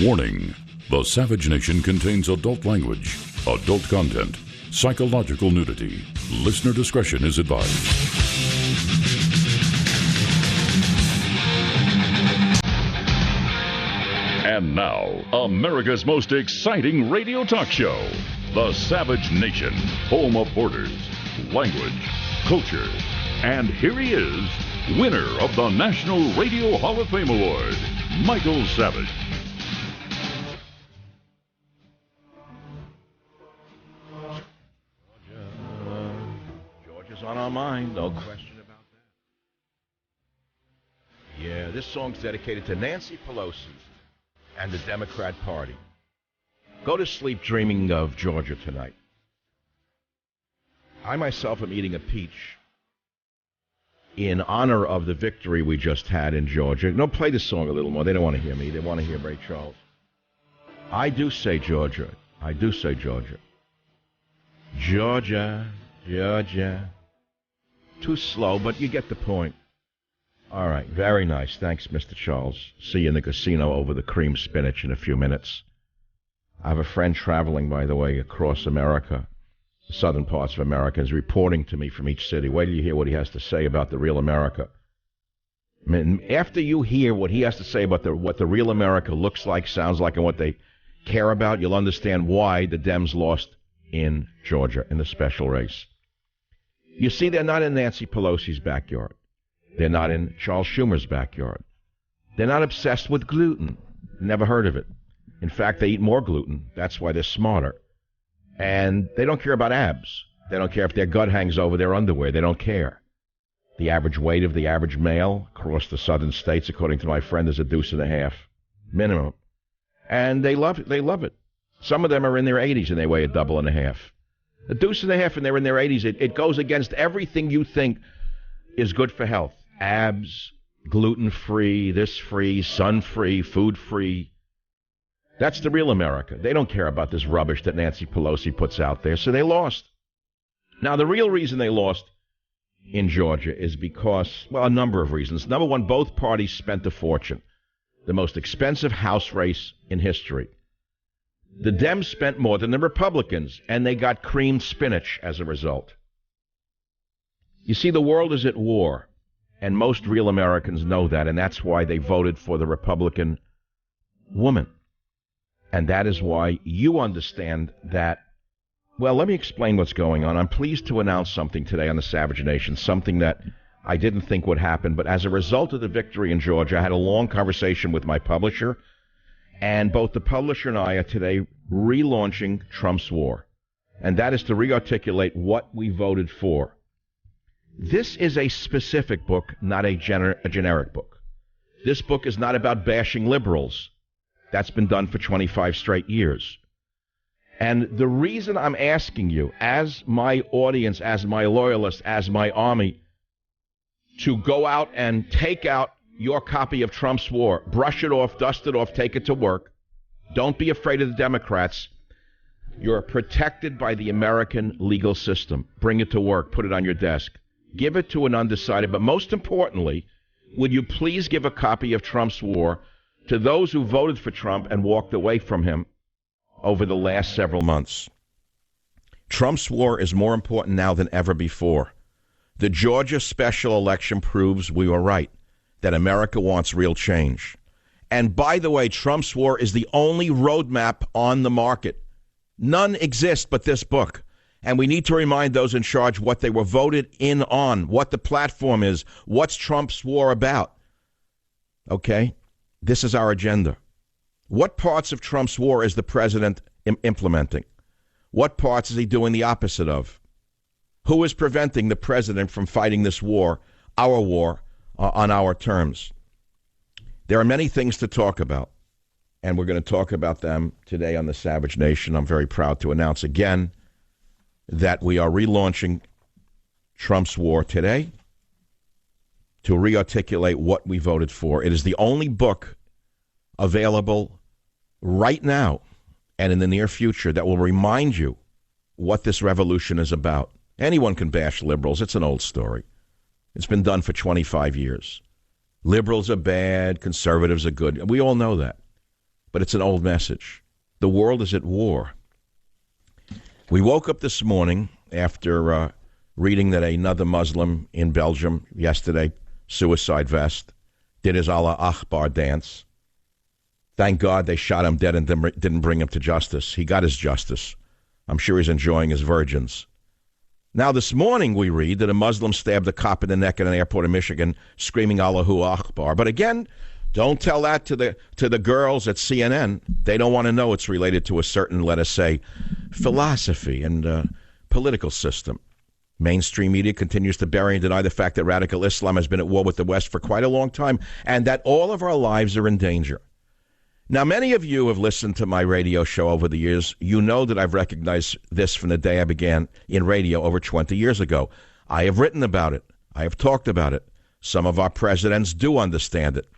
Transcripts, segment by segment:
Warning: the Savage Nation contains adult language, adult content, psychological nudity. Listener discretion is advised. And now, America's most exciting radio talk show, The Savage Nation, home of borders, language, culture. And here he is, winner of the National Radio Hall of Fame Award, Michael Savage. Georgia's on our mind, no question about that. Yeah, this song's dedicated to Nancy Pelosi and the Democrat Party. Go to sleep dreaming of Georgia tonight. I myself am eating a peach in honor of the victory we just had in Georgia. No, play the song a little more. They don't want to hear me. They want to hear Ray Charles. I do say Georgia. I do say Georgia. Georgia, Georgia. Too slow, but you get the point. All right, very nice. Thanks, Mr. Charles. See you in the casino over the cream spinach in a few minutes. I have a friend traveling, by the way, across America, the southern parts of America, is reporting to me from each city. Wait till you hear what he has to say about the real America. I mean, after you hear what he has to say about what the real America looks like, sounds like, and what they care about, you'll understand why the Dems lost in Georgia in the special race. You see, they're not in Nancy Pelosi's backyard. They're not in Charles Schumer's backyard. They're not obsessed with gluten. Never heard of it. In fact, they eat more gluten. That's why they're smarter. And they don't care about abs. They don't care if their gut hangs over their underwear. They don't care. The average weight of the average male across the southern states, according to my friend, is 1.5 minimum. And they love it. They love it. Some of them are in their 80s and they weigh 1.5. 1.5 and they're in their 80s. It goes against everything you think is good for health. Abs, gluten-free, this free, sun-free, food-free. That's the real America. They don't care about this rubbish that Nancy Pelosi puts out there, so they lost. Now, the real reason they lost in Georgia is because, well, a number of reasons. Number one, both parties spent a fortune. The most expensive House race in history. The Dems spent more than the Republicans, and they got creamed spinach as a result. You see, the world is at war, and most real Americans know that, and that's why they voted for the Republican woman. And that is why you understand that. Well, let me explain what's going on. I'm pleased to announce something today on the Savage Nation, something that I didn't think would happen, but as a result of the victory in Georgia, I had a long conversation with my publisher, and both the publisher and I are today relaunching Trump's War, and that is to rearticulate what we voted for. This is a specific book, not a generic book. This book is not about bashing liberals. That's been done for 25 straight years. And the reason I'm asking you, as my audience, as my loyalists, as my army, to go out and take out your copy of Trump's War, brush it off, dust it off, take it to work. Don't be afraid of the Democrats. You're protected by the American legal system. Bring it to work. Put it on your desk. Give it to an undecided. But most importantly, would you please give a copy of Trump's War to those who voted for Trump and walked away from him over the last several months? Trump's War is more important now than ever before. The Georgia special election proves we were right, that America wants real change. And by the way, Trump's War is the only roadmap on the market. None exist but this book. And we need to remind those in charge what they were voted in on, what the platform is, what's Trump's war about. Okay? This is our agenda. What parts of Trump's war is the president implementing? What parts is he doing the opposite of? Who is preventing the president from fighting this war, our war, on our terms? There are many things to talk about, and we're going to talk about them today on the Savage Nation. I'm very proud to announce again that we are relaunching Trump's War today to rearticulate what we voted for. It is the only book available right now and in the near future that will remind you what this revolution is about. Anyone can bash liberals. It's an old story. It's been done for 25 years. Liberals are bad, conservatives are good. We all know that. but it's an old message. The world is at war. We woke up this morning after reading that another Muslim in Belgium yesterday, suicide vest, did his Allah Akbar dance. Thank God they shot him dead and didn't bring him to justice. He got his justice. I'm sure he's enjoying his virgins. Now, this morning we read that a Muslim stabbed a cop in the neck at an airport in Michigan, screaming Allahu Akbar. But again, don't tell that to the girls at CNN. They don't want to know it's related to a certain, let us say, philosophy and political system. Mainstream media continues to bury and deny the fact that radical Islam has been at war with the West for quite a long time, and that all of our lives are in danger. Now, many of you have listened to my radio show over the years. You know that I've recognized this from the day I began in radio over 20 years ago. I have written about it. I have talked about it. Some of our presidents do understand it.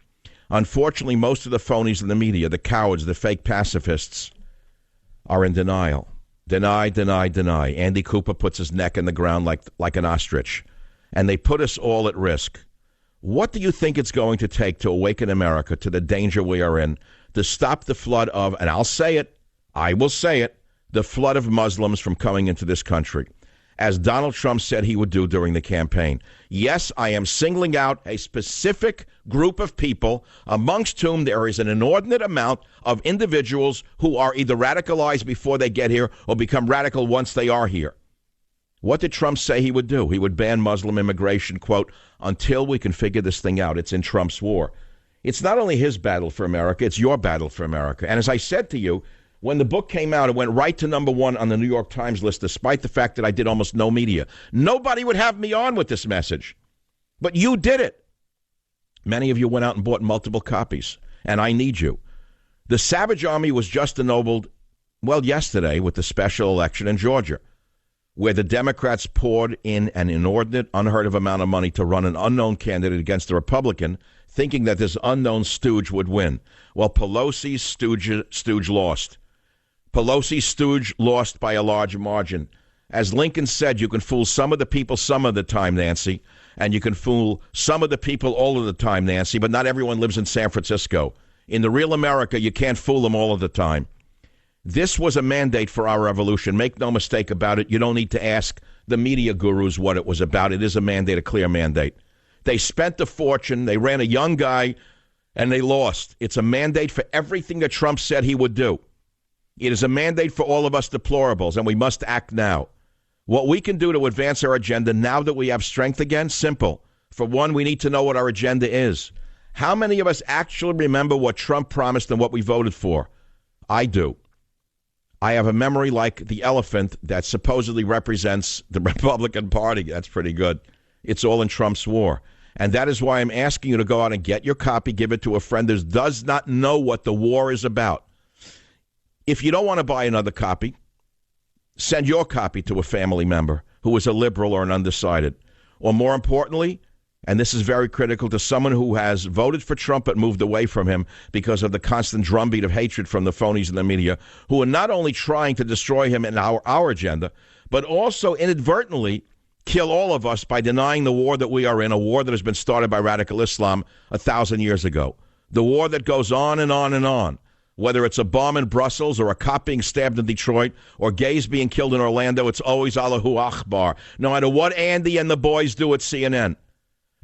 Unfortunately, most of the phonies in the media, the cowards, the fake pacifists, are in denial. Deny, deny, deny. Andy Cooper puts his neck in the ground like an ostrich. And they put us all at risk. What do you think it's going to take to awaken America to the danger we are in, to stop the flood of, and I'll say it, I will say it, the flood of Muslims from coming into this country, as Donald Trump said he would do during the campaign? Yes, I am singling out a specific group of people amongst whom there is an inordinate amount of individuals who are either radicalized before they get here or become radical once they are here. What did Trump say he would do? He would ban Muslim immigration, quote, until we can figure this thing out. It's in Trump's war. It's not only his battle for America, it's your battle for America. And as I said to you, when the book came out, it went right to number one on the New York Times list, despite the fact that I did almost no media. Nobody would have me on with this message. But you did it. Many of you went out and bought multiple copies, and I need you. The Savage Army was just ennobled, well, yesterday with the special election in Georgia, where the Democrats poured in an inordinate, unheard of amount of money to run an unknown candidate against a Republican, thinking that this unknown stooge would win. Well, Pelosi's stooge lost. Pelosi's stooge lost by a large margin. As Lincoln said, you can fool some of the people some of the time, Nancy, and you can fool some of the people all of the time, Nancy, but not everyone lives in San Francisco. In the real America, you can't fool them all of the time. This was a mandate for our revolution. Make no mistake about it. You don't need to ask the media gurus what it was about. It is a mandate, a clear mandate. They spent a fortune. They ran a young guy, and they lost. It's a mandate for everything that Trump said he would do. It is a mandate for all of us deplorables, and we must act now. What we can do to advance our agenda now that we have strength again, simple. For one, we need to know what our agenda is. How many of us actually remember what Trump promised and what we voted for? I do. I have a memory like the elephant that supposedly represents the Republican Party. That's pretty good. It's all in Trump's war. And that is why I'm asking you to go out and get your copy, give it to a friend that does not know what the war is about. If you don't want to buy another copy, send your copy to a family member who is a liberal or an undecided. Or more importantly, and this is very critical, to someone who has voted for Trump but moved away from him because of the constant drumbeat of hatred from the phonies in the media, who are not only trying to destroy him and our agenda, but also inadvertently kill all of us by denying the war that we are in, a war that has been started by radical Islam 1,000 years ago. The war that goes on and on and on. Whether it's a bomb in Brussels or a cop being stabbed in Detroit or gays being killed in Orlando, it's always Allahu Akbar. No matter what Andy and the boys do at CNN.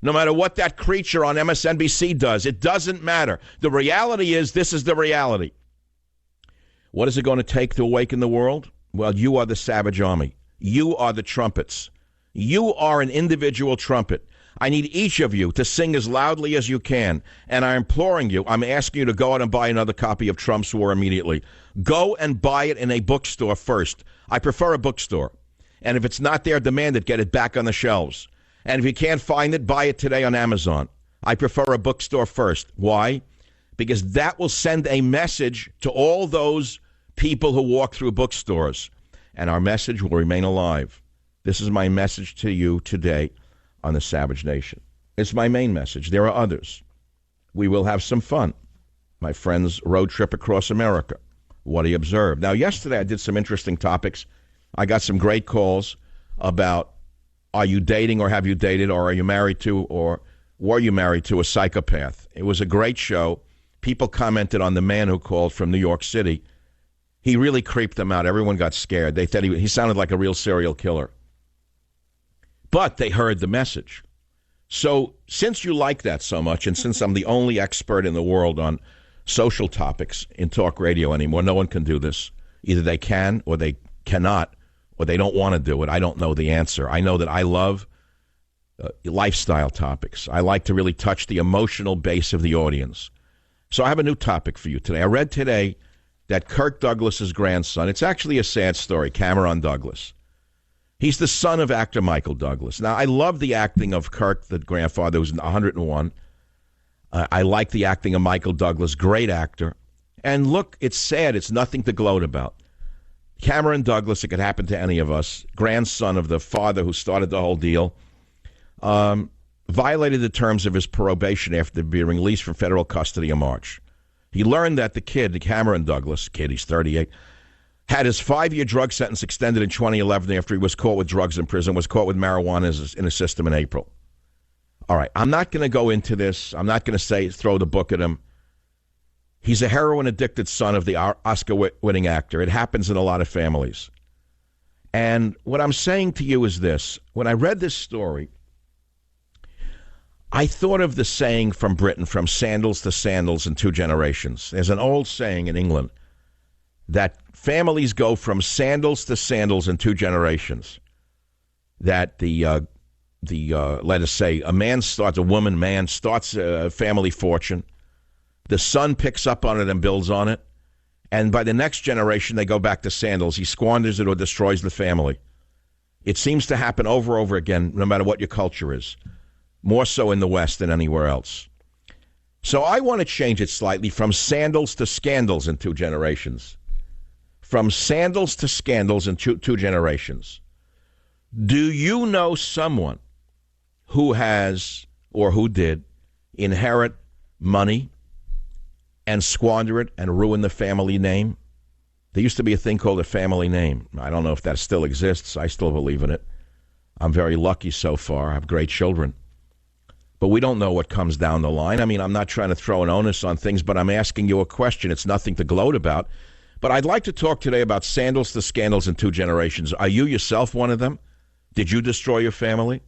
No matter what that creature on MSNBC does, it doesn't matter. The reality is, this is the reality. What is it going to take to awaken the world? Well, you are the Savage Army. You are the trumpets. You are an individual trumpet. I need each of you to sing as loudly as you can. And I'm imploring you, I'm asking you to go out and buy another copy of Trump's War immediately. Go and buy it in a bookstore first. I prefer a bookstore. And if it's not there, demand it. Get it back on the shelves. And if you can't find it, buy it today on Amazon. I prefer a bookstore first. Why? Because that will send a message to all those people who walk through bookstores. And our message will remain alive. This is my message to you today on the Savage Nation. It's my main message. There are others. We will have some fun. My friend's road trip across America. What he observed. Now, yesterday I did some interesting topics. I got some great calls about, are you dating or have you dated, or are you married to, or were you married to a psychopath? It was a great show, people commented on the man who called from New York City. He really creeped them out. Everyone got scared. They thought he sounded like a real serial killer. But they heard the message. So since you like that so much, and since I'm the only expert in the world on social topics in talk radio anymore, no one can do this. Either they can or they cannot, or they don't want to do it. I don't know the answer. I know that I love lifestyle topics. I like to really touch the emotional base of the audience. So I have a new topic for you today. I read today that Kirk Douglas's grandson, it's actually a sad story, Cameron Douglas. He's the son of actor Michael Douglas. Now, I love the acting of Kirk, the grandfather, who's 101. I like the acting of Michael Douglas, great actor. And look, it's sad. It's nothing to gloat about. Cameron Douglas, it could happen to any of us, grandson of the father who started the whole deal, violated the terms of his probation after being released from federal custody in March. He learned that the kid, Cameron Douglas, he's 38, had his 5-year drug sentence extended in 2011 after he was caught with drugs in prison, was caught with marijuana in his system in April. All right, I'm not going to go into this. I'm not going to throw the book at him. He's a heroin-addicted son of the Oscar-winning actor. It happens in a lot of families. And what I'm saying to you is this. When I read this story, I thought of the saying from Britain, from sandals to sandals in 2 generations. There's an old saying in England that families go from sandals to sandals in 2 generations. That let us say, a man starts a family fortune. The son picks up on it and builds on it. And by the next generation, they go back to sandals. He squanders it or destroys the family. It seems to happen over and over again, no matter what your culture is. More so in the West than anywhere else. So I want to change it slightly from sandals to scandals in 2 generations. From sandals to scandals in two generations. Do you know someone who has, or who did, inherit money and squander it and ruin the family name? There used to be a thing called a family name. I don't know if that still exists. I still believe in it. I'm very lucky so far. I have great children. But we don't know what comes down the line. I mean, I'm not trying to throw an onus on things, but I'm asking you a question. It's nothing to gloat about. But I'd like to talk today about sandals to scandals in 2 generations. Are you yourself one of them? Did you destroy your family?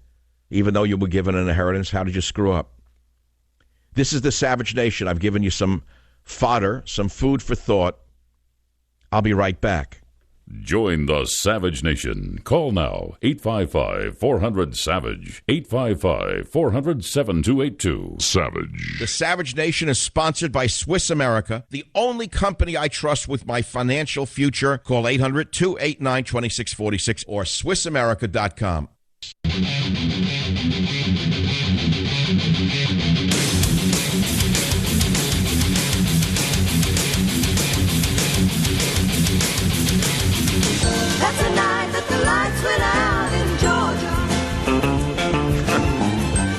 Even though you were given an inheritance, how did you screw up? This is the Savage Nation. I've given you some fodder, some food for thought. I'll be right back. Join the Savage Nation. Call now, 855-400-SAVAGE, 855-400-7282. Savage. The Savage Nation is sponsored by Swiss America, the only company I trust with my financial future. Call 800-289-2646 or SwissAmerica.com. That's the night that the lights went out in Georgia.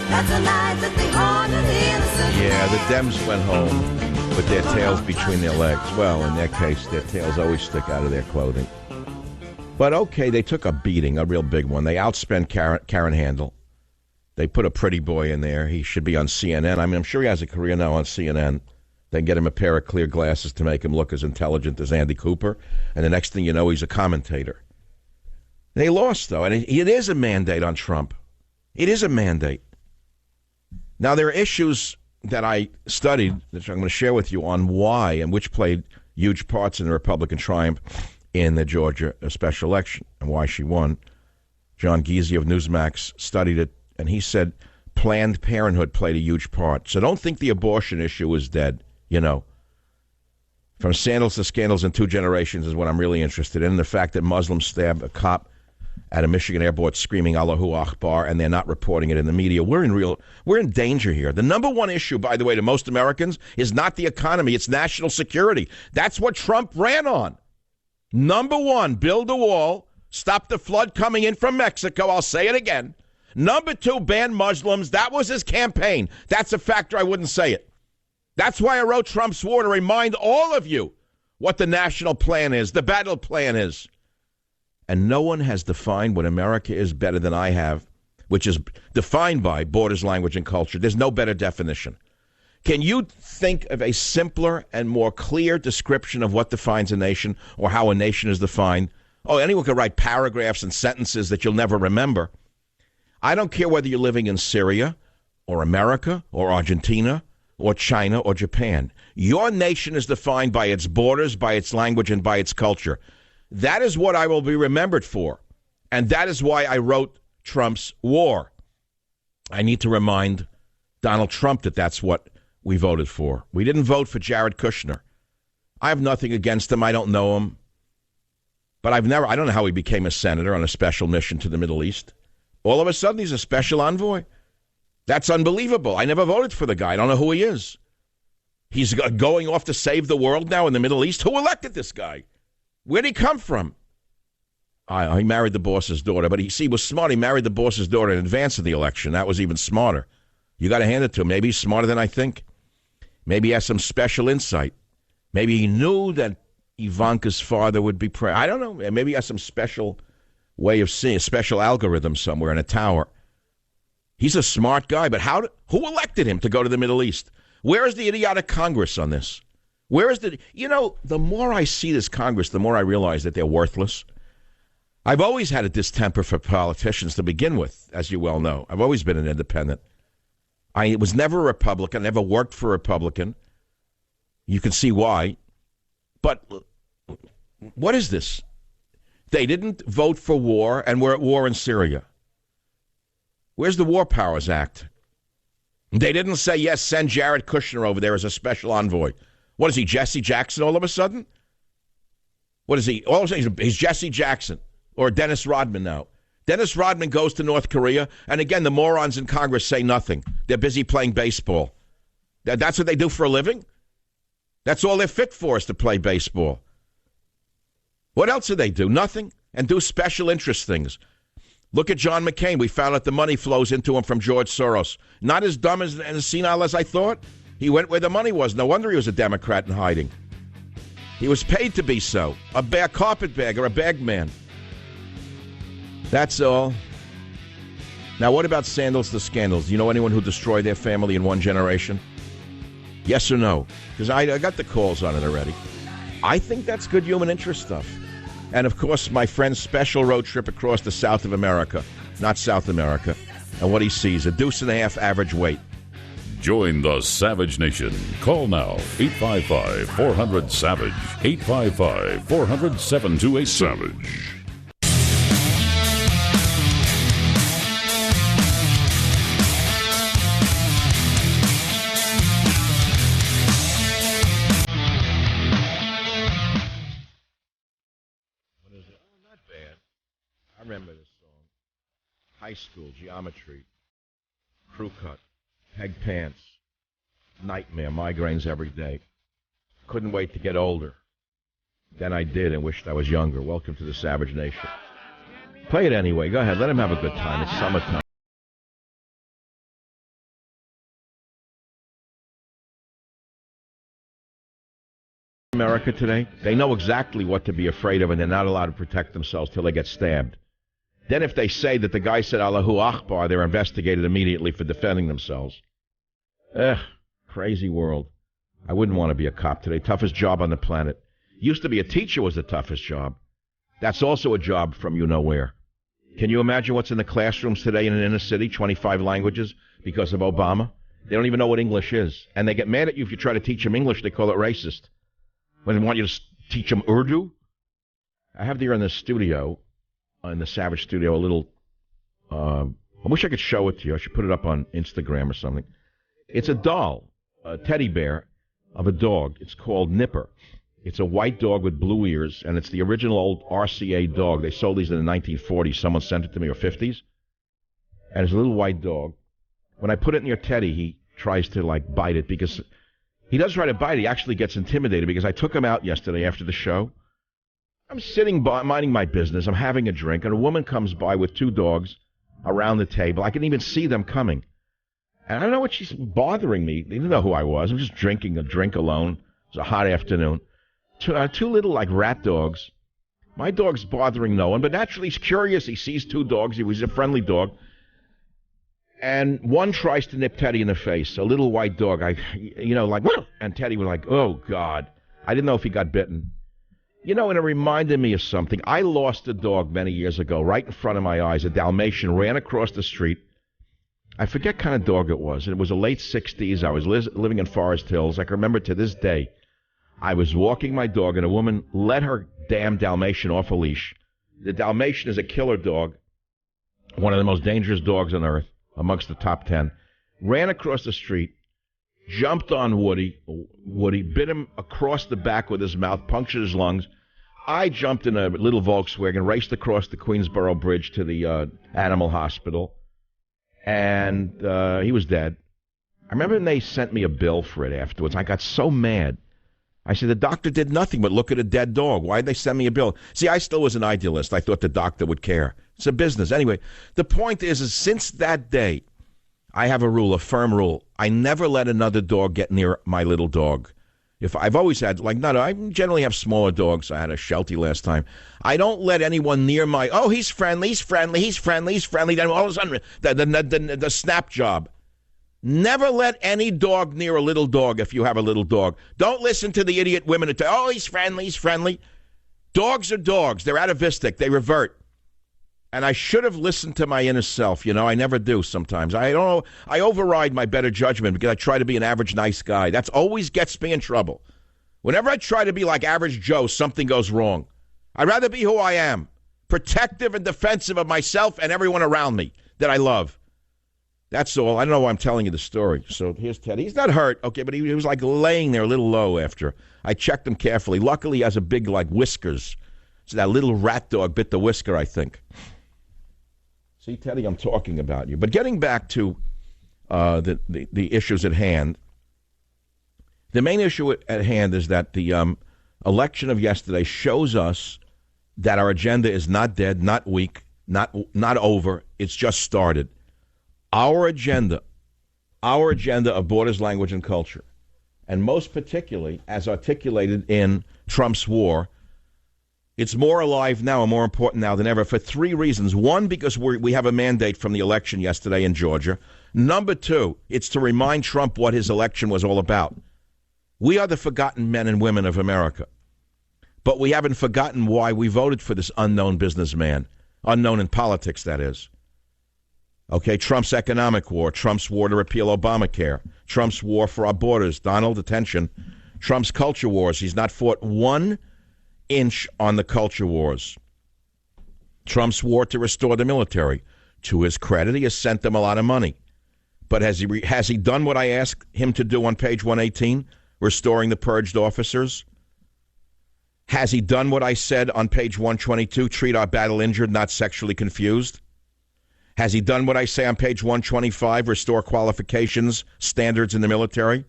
That's the night that they haunted the innocent. Yeah, the Dems went home with their tails between their legs. Well, in their case, their tails always stick out of their clothing. But okay, they took a beating, a real big one. They outspent Karen Handel. They put a pretty boy in there. He should be on CNN. I mean, I'm sure he has a career now on CNN. They get him a pair of clear glasses to make him look as intelligent as Andy Cooper. And the next thing you know, he's a commentator. They lost, though, and it is a mandate on Trump. It is a mandate. Now, there are issues that I studied, that I'm going to share with you on why and which played huge parts in the Republican triumph in the Georgia special election and why she won. John Giese of Newsmax studied it, and he said Planned Parenthood played a huge part. So don't think the abortion issue is dead, you know. From sandals to scandals in 2 generations is what I'm really interested in. The fact that Muslims stabbed a cop at a Michigan airport screaming Allahu Akbar, and they're not reporting it in the media. We're in danger here. The number one issue, by the way, to most Americans is not the economy. It's national security. That's what Trump ran on. Number one, build a wall, stop the flood coming in from Mexico. I'll say it again. Number 2, ban Muslims. That was his campaign. That's a factor. I wouldn't say it. That's why I wrote Trump's War, to remind all of you what the national plan is, the battle plan is. And no one has defined what America is better than I have, which is defined by borders, language, and culture. There's no better definition. Can you think of a simpler and more clear description of what defines a nation or how a nation is defined? Oh, anyone could write paragraphs and sentences that you'll never remember. I don't care whether you're living in Syria or America or Argentina or China or Japan. Your nation is defined by its borders, by its language, and by its culture. That is what I will be remembered for. And that is why I wrote Trump's War. I need to remind Donald Trump that that's what we voted for. We didn't vote for Jared Kushner. I have nothing against him. I don't know him. But I don't know how he became a senator on a special mission to the Middle East. All of a sudden, he's a special envoy. That's unbelievable. I never voted for the guy. I don't know who he is. He's going off to save the world now in the Middle East. Who elected this guy? Where'd he come from? He married the boss's daughter, but he was smart. He married the boss's daughter in advance of the election. That was even smarter. You got to hand it to him. Maybe he's smarter than I think. Maybe he has some special insight. Maybe he knew that Ivanka's father would be president. I don't know. Maybe he has some special way of seeing, a special algorithm somewhere in a tower. He's a smart guy, but who elected him to go to the Middle East? Where is the idiotic Congress on this? Where is the more I see this Congress, the more I realize that they're worthless. I've always had a distemper for politicians to begin with, as you well know. I've always been an independent. I was never a Republican, never worked for a Republican. You can see why. But what is this? They didn't vote for war, and we're at war in Syria. Where's the War Powers Act? They didn't say, yes, send Jared Kushner over there as a special envoy. What is he, Jesse Jackson all of a sudden? What is he? All of a sudden, he's Jesse Jackson or Dennis Rodman now. Dennis Rodman goes to North Korea, and again, the morons in Congress say nothing. They're busy playing baseball. That's what they do for a living? That's all they're fit for, is to play baseball. What else do they do? Nothing. And do special interest things. Look at John McCain. We found out the money flows into him from George Soros. Not as dumb and senile as I thought. He went where the money was. No wonder he was a Democrat in hiding. He was paid to be so. A carpetbagger, a bagman. That's all. Now, what about Sandals to Scandals? Do you know anyone who destroyed their family in one generation? Yes or no? Because I got the calls on it already. I think that's good human interest stuff. And, of course, my friend's special road trip across the South of America, not South America, and what he sees, a 2.5 average weight. Join the Savage Nation. Call now, 855-400-SAVAGE, 855-400-7282. Remember this song. High school, geometry, crew cut, peg pants, nightmare, migraines every day. Couldn't wait to get older. Then I did and wished I was younger. Welcome to the Savage Nation. Play it anyway. Go ahead. Let him have a good time. It's summertime. America today, they know exactly what to be afraid of, and they're not allowed to protect themselves till they get stabbed. Then if they say that the guy said Allahu Akbar, they're investigated immediately for defending themselves. Crazy world. I wouldn't want to be a cop today. Toughest job on the planet. Used to be a teacher was the toughest job. That's also a job from you-know-where. Can you imagine what's in the classrooms today in an inner city, 25 languages, because of Obama? They don't even know what English is. And they get mad at you if you try to teach them English. They call it racist. When they want you to teach them Urdu. I have here in the studio, in the Savage studio, a little, I wish I could show it to you. I should put it up on Instagram or something. It's a doll, a teddy bear of a dog. It's called Nipper. It's a white dog with blue ears, and it's the original old RCA dog. They sold these in the 1940s. Someone sent it to me, or 50s. And it's a little white dog. When I put it near Teddy, he tries to, bite it, because he does try to bite it. He actually gets intimidated, because I took him out yesterday after the show. I'm sitting by, minding my business. I'm having a drink, and a woman comes by with two dogs around the table. I can even see them coming. And I don't know what she's bothering me. They didn't know who I was. I'm just drinking a drink alone. It's a hot afternoon. Two little, rat dogs. My dog's bothering no one, but naturally he's curious. He sees two dogs. He was a friendly dog. And one tries to nip Teddy in the face, a little white dog. And Teddy was like, oh, God. I didn't know if he got bitten. And it reminded me of something. I lost a dog many years ago, right in front of my eyes. A Dalmatian ran across the street. I forget what kind of dog it was. It was the late 60s. I was living in Forest Hills. I can remember to this day. I was walking my dog, and a woman let her damn Dalmatian off a leash. The Dalmatian is a killer dog, one of the most dangerous dogs on earth, amongst the top 10. Ran across the street, jumped on Woody, bit him across the back with his mouth, punctured his lungs. I jumped in a little Volkswagen, raced across the Queensboro Bridge to the animal hospital, and he was dead. I remember when they sent me a bill for it afterwards. I got so mad. I said, the doctor did nothing but look at a dead dog. Why'd they send me a bill? See, I still was an idealist. I thought the doctor would care. It's a business. Anyway, the point is since that day, I have a firm rule. I never let another dog get near my little dog. If I've always had, I generally have smaller dogs. I had a Sheltie last time. I don't let anyone near he's friendly. Then all of a sudden, the snap job. Never let any dog near a little dog if you have a little dog. Don't listen to the idiot women that tell, he's friendly. Dogs are dogs. They're atavistic. They revert. And I should have listened to my inner self. I never do sometimes. I don't know. I override my better judgment because I try to be an average nice guy. That always gets me in trouble. Whenever I try to be like average Joe, something goes wrong. I'd rather be who I am, protective and defensive of myself and everyone around me that I love. That's all. I don't know why I'm telling you the story. So here's Teddy. He's not hurt, okay, but he was like laying there a little low after. I checked him carefully. Luckily, he has a big, whiskers. So that little rat dog bit the whisker, I think. See, Teddy, I'm talking about you. But getting back to the issues at hand, the main issue at hand is that the election of yesterday shows us that our agenda is not dead, not weak, not over. It's just started. Our agenda of borders, language, and culture, and most particularly, as articulated in Trump's war, it's more alive now and more important now than ever for three reasons. One, because we have a mandate from the election yesterday in Georgia. Number two, it's to remind Trump what his election was all about. We are the forgotten men and women of America, but we haven't forgotten why we voted for this unknown businessman, unknown in politics, that is. Okay, Trump's economic war, Trump's war to repeal Obamacare, Trump's war for our borders, Donald, attention, Trump's culture wars. He's not fought 1 inch on the culture wars. Trump's war to restore the military. To his credit, he has sent them a lot of money. But has he done what I asked him to do on page 118, restoring the purged officers? Has he done what I said on page 122, treat our battle injured, not sexually confused? Has he done what I say on page 125, restore qualifications, standards in the military?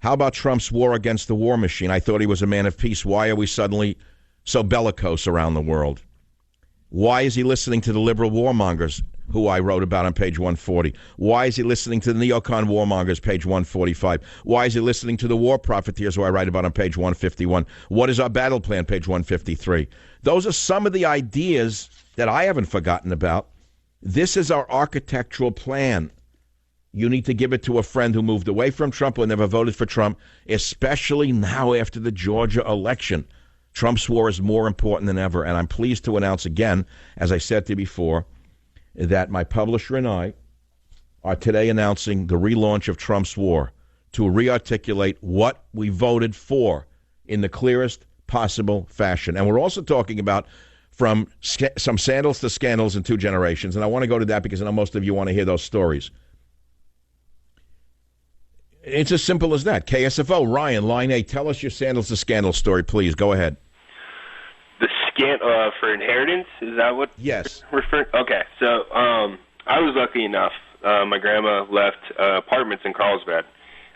How about Trump's war against the war machine? I thought he was a man of peace. Why are we suddenly so bellicose around the world? Why is he listening to the liberal warmongers, who I wrote about on page 140? Why is he listening to the neocon warmongers, page 145? Why is he listening to the war profiteers, who I write about on page 151? What is our battle plan, page 153? Those are some of the ideas that I haven't forgotten about. This is our architectural plan. You need to give it to a friend who moved away from Trump or never voted for Trump, especially now after the Georgia election. Trump's war is more important than ever, and I'm pleased to announce again, as I said to you before, that my publisher and I are today announcing the relaunch of Trump's war to rearticulate what we voted for in the clearest possible fashion. And we're also talking about from some sandals to scandals in 2 generations. And I want to go to that because I know most of you want to hear those stories. It's as simple as that. KSFO, Ryan, line 8, tell us your sandals to scandal story, please. Go ahead. The for inheritance, is that what? Yes. Okay, so I was lucky enough. My grandma left apartments in Carlsbad.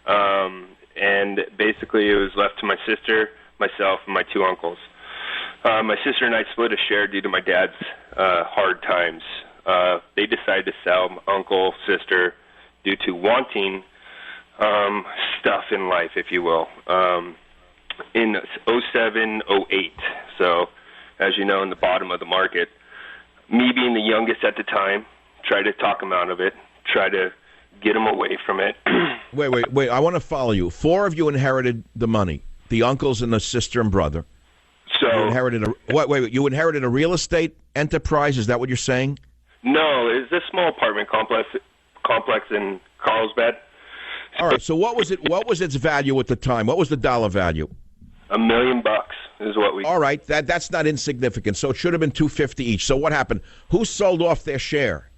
And basically it was left to my sister, myself, and my 2 uncles. My sister and I split a share due to my dad's hard times. They decided to sell my uncle, sister, due to wanting stuff in life, if you will, in 07, 08. So, as you know, in the bottom of the market, me being the youngest at the time, try to talk him out of it, try to get him away from it. Wait. I want to follow you. 4 of you inherited the money, the uncles and the sister and brother. So you inherited you inherited a real estate enterprise? Is that what you're saying? No, it's a small apartment complex in Carlsbad. All right. So what was it? What was its value at the time? What was the dollar value? $1 million is what we. All right. That's not insignificant. So it should have been $250 each. So what happened? Who sold off their share?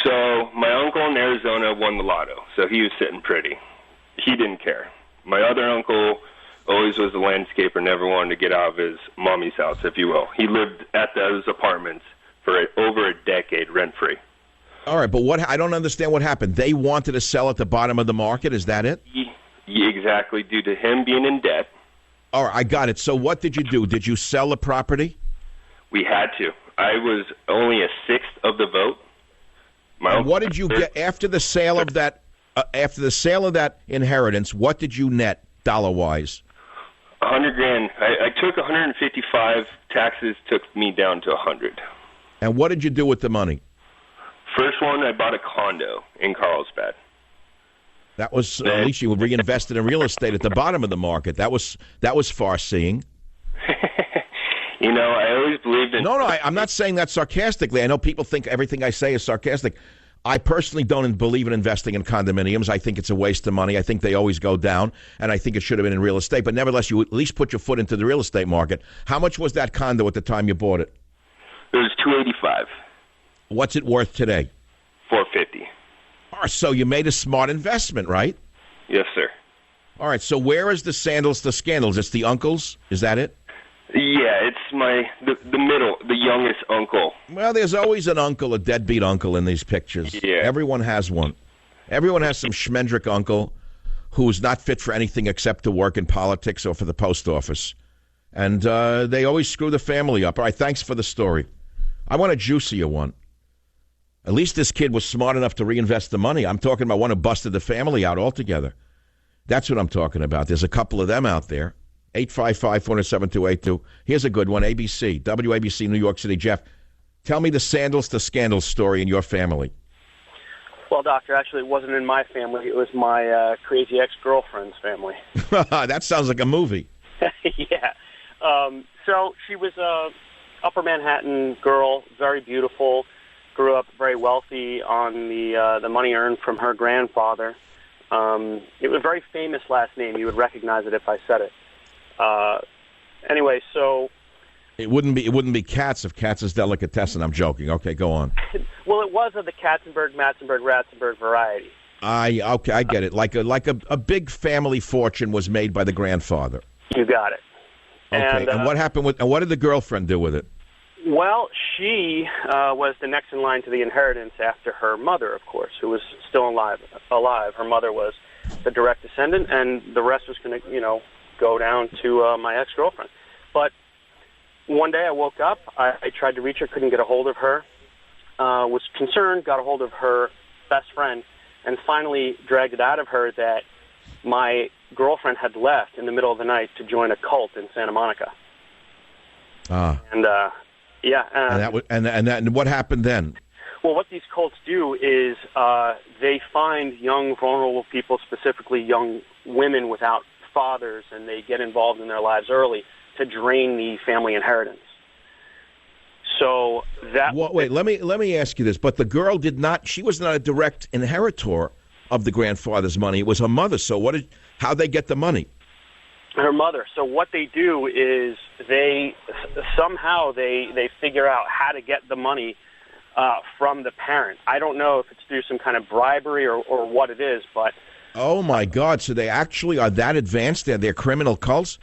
So my uncle in Arizona won the lotto, so he was sitting pretty. He didn't care. My other uncle always was a landscaper, never wanted to get out of his mommy's house, if you will. He lived at those apartments for over a decade, rent-free. All right, but I don't understand what happened. They wanted to sell at the bottom of the market. Is that it? Exactly, due to him being in debt. All right, I got it. So what did you do? Did you sell the property? We had to. I was only a sixth of the vote. And what did you get after the sale of that? After the sale of that inheritance, what did you net dollar-wise? $100,000. I took 155. Taxes took me down to 100. And what did you do with the money? First one, I bought a condo in Carlsbad. At least you reinvested in real estate at the bottom of the market. That was far-seeing. I always believed in... No, I'm not saying that sarcastically. I know people think everything I say is sarcastic. I personally don't believe in investing in condominiums. I think it's a waste of money. I think they always go down, and I think it should have been in real estate. But nevertheless, you at least put your foot into the real estate market. How much was that condo at the time you bought it? It was $285. What's it worth today? $450. Oh, so you made a smart investment, right? Yes, sir. All right, so where is the sandals to scandals? It's the uncles? Is that it? Yeah, it's the youngest uncle. Well, there's always an uncle, a deadbeat uncle in these pictures. Yeah. Everyone has one. Everyone has some schmendrick uncle who's not fit for anything except to work in politics or for the post office. And they always screw the family up. All right, thanks for the story. I want a juicier one. At least this kid was smart enough to reinvest the money. I'm talking about one who busted the family out altogether. That's what I'm talking about. There's a couple of them out there. 855-407-282. Here's a good one. ABC, WABC, New York City. Jeff, tell me the sandals to scandals story in your family. Well, Doctor, actually, it wasn't in my family. It was my crazy ex-girlfriend's family. That sounds like a movie. Yeah. So she was a Upper Manhattan girl, very beautiful, grew up very wealthy on the money earned from her grandfather. It was a very famous last name. You would recognize it if I said it. Anyway, so it wouldn't be Katz if Katz is delicatessen. I'm joking. Okay, go on. Well, it was of the Katzenberg, Matzenberg, Ratzenberg variety. Okay, I get it. Like a big family fortune was made by the grandfather. You got it. Okay, and what happened with? And what did the girlfriend do with it? Well, she was the next in line to the inheritance after her mother, of course, who was still alive. Her mother was the direct descendant, and the rest was going to, go down to my ex-girlfriend. But one day I woke up, I tried to reach her, couldn't get a hold of her, was concerned, got a hold of her best friend, and finally dragged it out of her that my girlfriend had left in the middle of the night to join a cult in Santa Monica. And yeah. And what happened then? Well, what these cults do is they find young, vulnerable people, specifically young women without fathers, and they get involved in their lives early to drain the family inheritance. So that. Well, wait, let me ask you this. But the girl did not. She was not a direct inheritor of the grandfather's money. It was her mother. So how they get the money? Her mother. So what they do is they somehow figure out how to get the money from the parent. I don't know if it's through some kind of bribery or what it is, but. Oh, my God. So they actually are that advanced? They're criminal cults?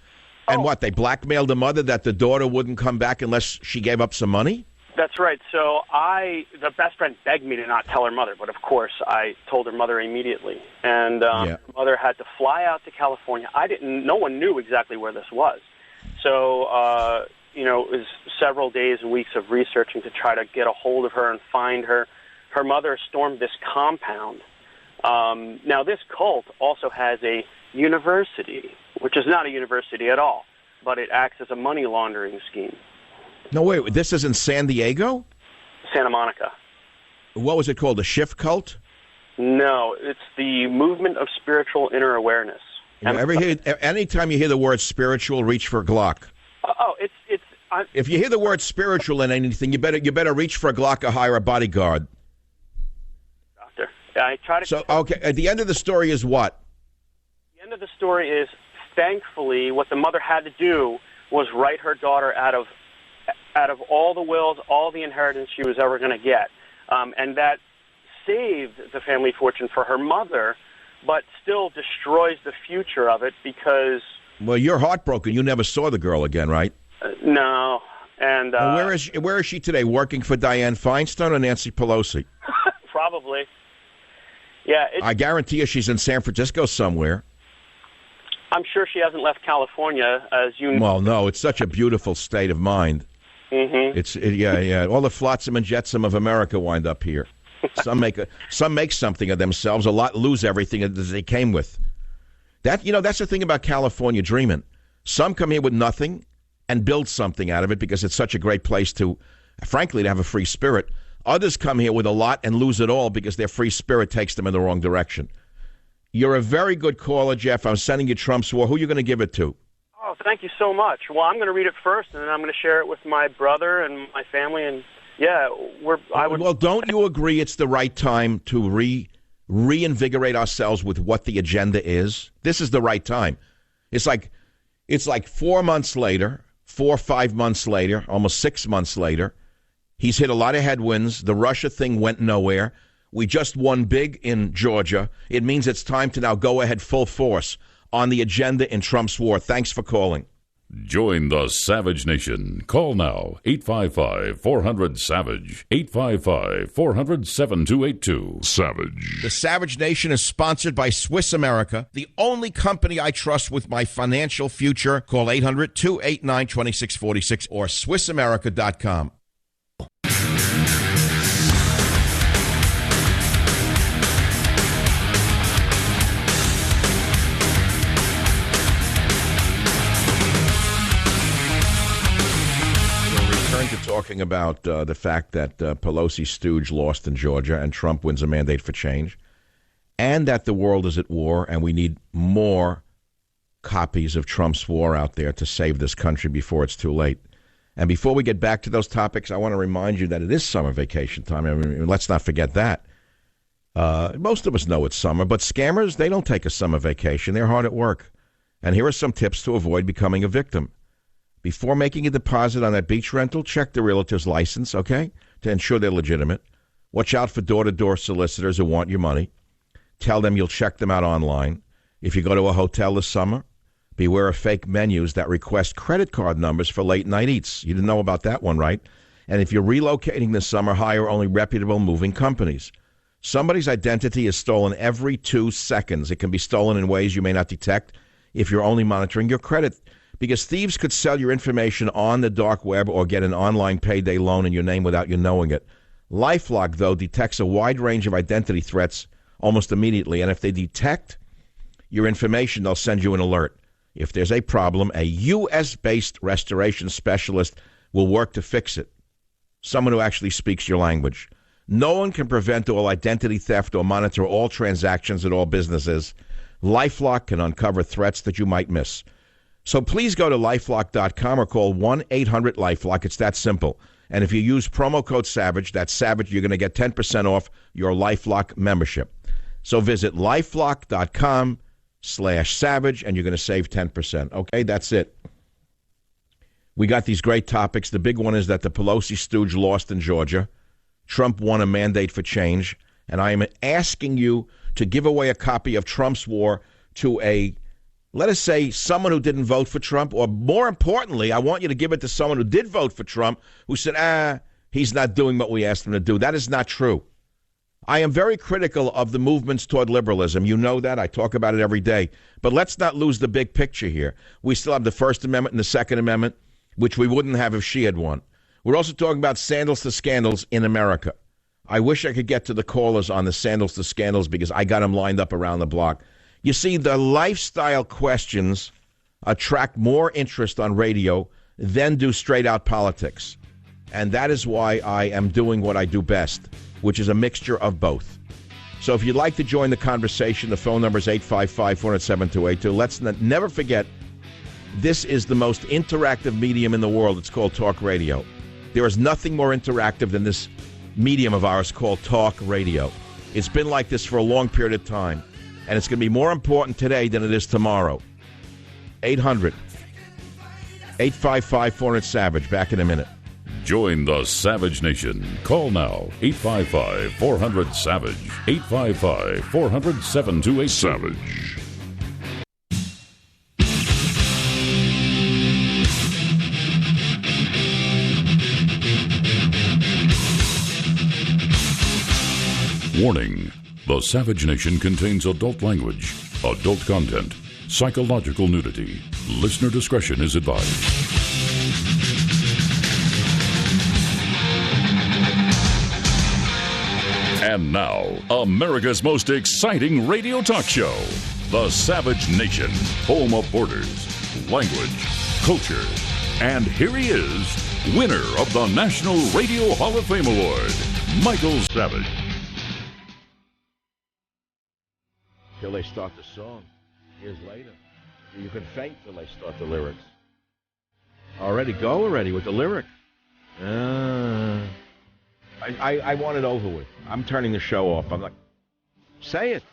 And what, they blackmailed the mother that the daughter wouldn't come back unless she gave up some money? That's right. So the best friend begged me to not tell her mother, but of course I told her mother immediately. And her mother had to fly out to California. No one knew exactly where this was. So, it was several days and weeks of researching to try to get a hold of her and find her. Her mother stormed this compound. Now, this cult also has a university, which is not a university at all, but it acts as a money laundering scheme. No, wait, this is in San Diego? Santa Monica. What was it called? The Shift Cult? No, it's the movement of spiritual inner awareness. Anytime you hear the word spiritual, reach for Glock. If you hear the word spiritual in anything, you better reach for a Glock or hire a bodyguard. Doctor, I try to. So, okay, at the end of the story is what? The end of the story is, thankfully, what the mother had to do was write her daughter out of all the wills, all the inheritance she was ever going to get, and that saved the family fortune for her mother, but still destroys the future of it because... Well, you're heartbroken. You never saw the girl again, right? No. And where is she today? Working for Dianne Feinstein or Nancy Pelosi? Probably. Yeah. I guarantee you she's in San Francisco somewhere. I'm sure she hasn't left California, as you know. Well, no, it's such a beautiful state of mind. Mm-hmm. Yeah. All the flotsam and jetsam of America wind up here. Some make something of themselves. A lot lose everything that they came with. That's the thing about California dreaming. Some come here with nothing and build something out of it because it's such a great place to have a free spirit. Others come here with a lot and lose it all because their free spirit takes them in the wrong direction. You're a very good caller, Jeff. I'm sending you Trump's War. Who are you going to give it to? Oh, thank you so much. Well, I'm going to read it first, and then I'm going to share it with my brother and my family, and yeah, Well, don't you agree it's the right time to reinvigorate ourselves with what the agenda is? This is the right time. It's like 4 months later, 4 or 5 months later, almost 6 months later. He's hit a lot of headwinds. The Russia thing went nowhere. We just won big in Georgia. It means it's time to now go ahead full force on the agenda in Trump's war. Thanks for calling. Join the Savage Nation. Call now, 855-400-SAVAGE, 855-400-7282. Savage. The Savage Nation is sponsored by Swiss America, the only company I trust with my financial future. Call 800-289-2646 or SwissAmerica.com. Talking about the fact that Pelosi stooge lost in Georgia and Trump wins a mandate for change, and that the world is at war and we need more copies of Trump's war out there to save this country before it's too late. And before we get back to those topics, I want to remind you that it is summer vacation time. I mean, let's not forget that. Most of us know it's summer, but scammers, they don't take a summer vacation. They're hard at work. And here are some tips to avoid becoming a victim. Before making a deposit on that beach rental, check the realtor's license, okay, to ensure they're legitimate. Watch out for door-to-door solicitors who want your money. Tell them you'll check them out online. If you go to a hotel this summer, beware of fake menus that request credit card numbers for late-night eats. You didn't know about that one, right? And if you're relocating this summer, hire only reputable moving companies. Somebody's identity is stolen every 2 seconds. It can be stolen in ways you may not detect if you're only monitoring your credit, because thieves could sell your information on the dark web or get an online payday loan in your name without you knowing it. LifeLock, though, detects a wide range of identity threats almost immediately, and if they detect your information, they'll send you an alert. If there's a problem, a U.S.-based restoration specialist will work to fix it, someone who actually speaks your language. No one can prevent all identity theft or monitor all transactions at all businesses. LifeLock can uncover threats that you might miss. So please go to LifeLock.com or call 1-800-LifeLock. It's that simple. And if you use promo code SAVAGE, that's SAVAGE, you're going to get 10% off your LifeLock membership. So visit LifeLock.com/SAVAGE, and you're going to save 10%. Okay, that's it. We got these great topics. The big one is that the Pelosi stooge lost in Georgia. Trump won a mandate for change. And I am asking you to give away a copy of Trump's War to let us say, someone who didn't vote for Trump, or more importantly, I want you to give it to someone who did vote for Trump, who said, he's not doing what we asked him to do. That is not true. I am very critical of the movements toward liberalism. You know that. I talk about it every day. But let's not lose the big picture here. We still have the First Amendment and the Second Amendment, which we wouldn't have if she had won. We're also talking about sandals to scandals in America. I wish I could get to the callers on the sandals to scandals because I got them lined up around the block. You see, the lifestyle questions attract more interest on radio than do straight-out politics. And that is why I am doing what I do best. which is a mixture of both. So if you'd like to join the conversation, the phone number is 855-407-282. Let's never forget, this is the most interactive medium in the world. It's called talk radio. There is nothing more interactive than this medium of ours called talk radio. It's been like this for a long period of time, and it's going to be more important today than it is tomorrow. 800-855-400-SAVAGE. Back in a minute. Join the Savage Nation. Call now, 855-400-SAVAGE, 855-400-7282. Savage. Warning, the Savage Nation contains adult language, adult content, psychological nudity. Listener discretion is advised. And now, America's most exciting radio talk show, The Savage Nation, home of borders, language, culture. And here he is, winner of the National Radio Hall of Fame Award, Michael Savage. Till they start the song. Years later. You can faint till they start the lyrics. Go already with the lyric. I want it over with. I'm turning the show off. I'm like, say it.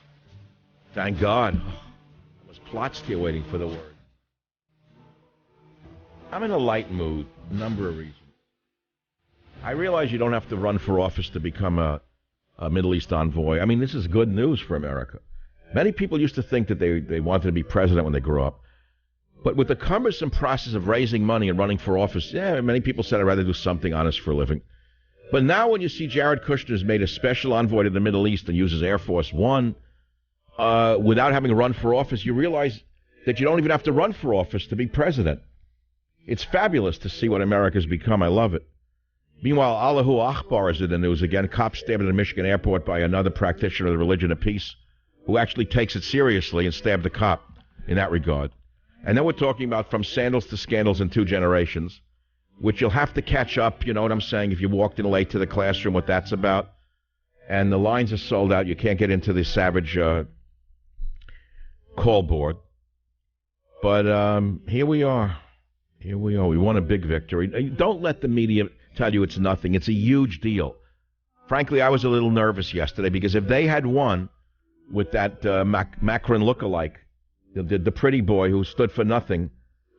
Thank God. I was plot's here waiting for the word. I'm in a light mood. A number of reasons. I realize you don't have to run for office to become a Middle East envoy. I mean, this is good news for America. Many people used to think that they wanted to be president when they grew up. But with the cumbersome process of raising money and running for office, many people said I'd rather do something honest for a living. But now when you see Jared Kushner's made a special envoy to the Middle East and uses Air Force One without having to run for office, you realize that you don't even have to run for office to be president. It's fabulous to see what America's become. I love it. Meanwhile, Allahu Akbar is in the news again. Cop stabbed at a Michigan airport by another practitioner of the religion of peace who actually takes it seriously and stabbed a cop in that regard. And then we're talking about from sandals to scandals in 2 generations, which you'll have to catch up, you know what I'm saying, if you walked in late to the classroom, what that's about. And the lines are sold out. You can't get into the Savage call board. But here we are. Here we are. We won a big victory. Don't let the media tell you it's nothing. It's a huge deal. Frankly, I was a little nervous yesterday because if they had won with that Macron lookalike, the pretty boy who stood for nothing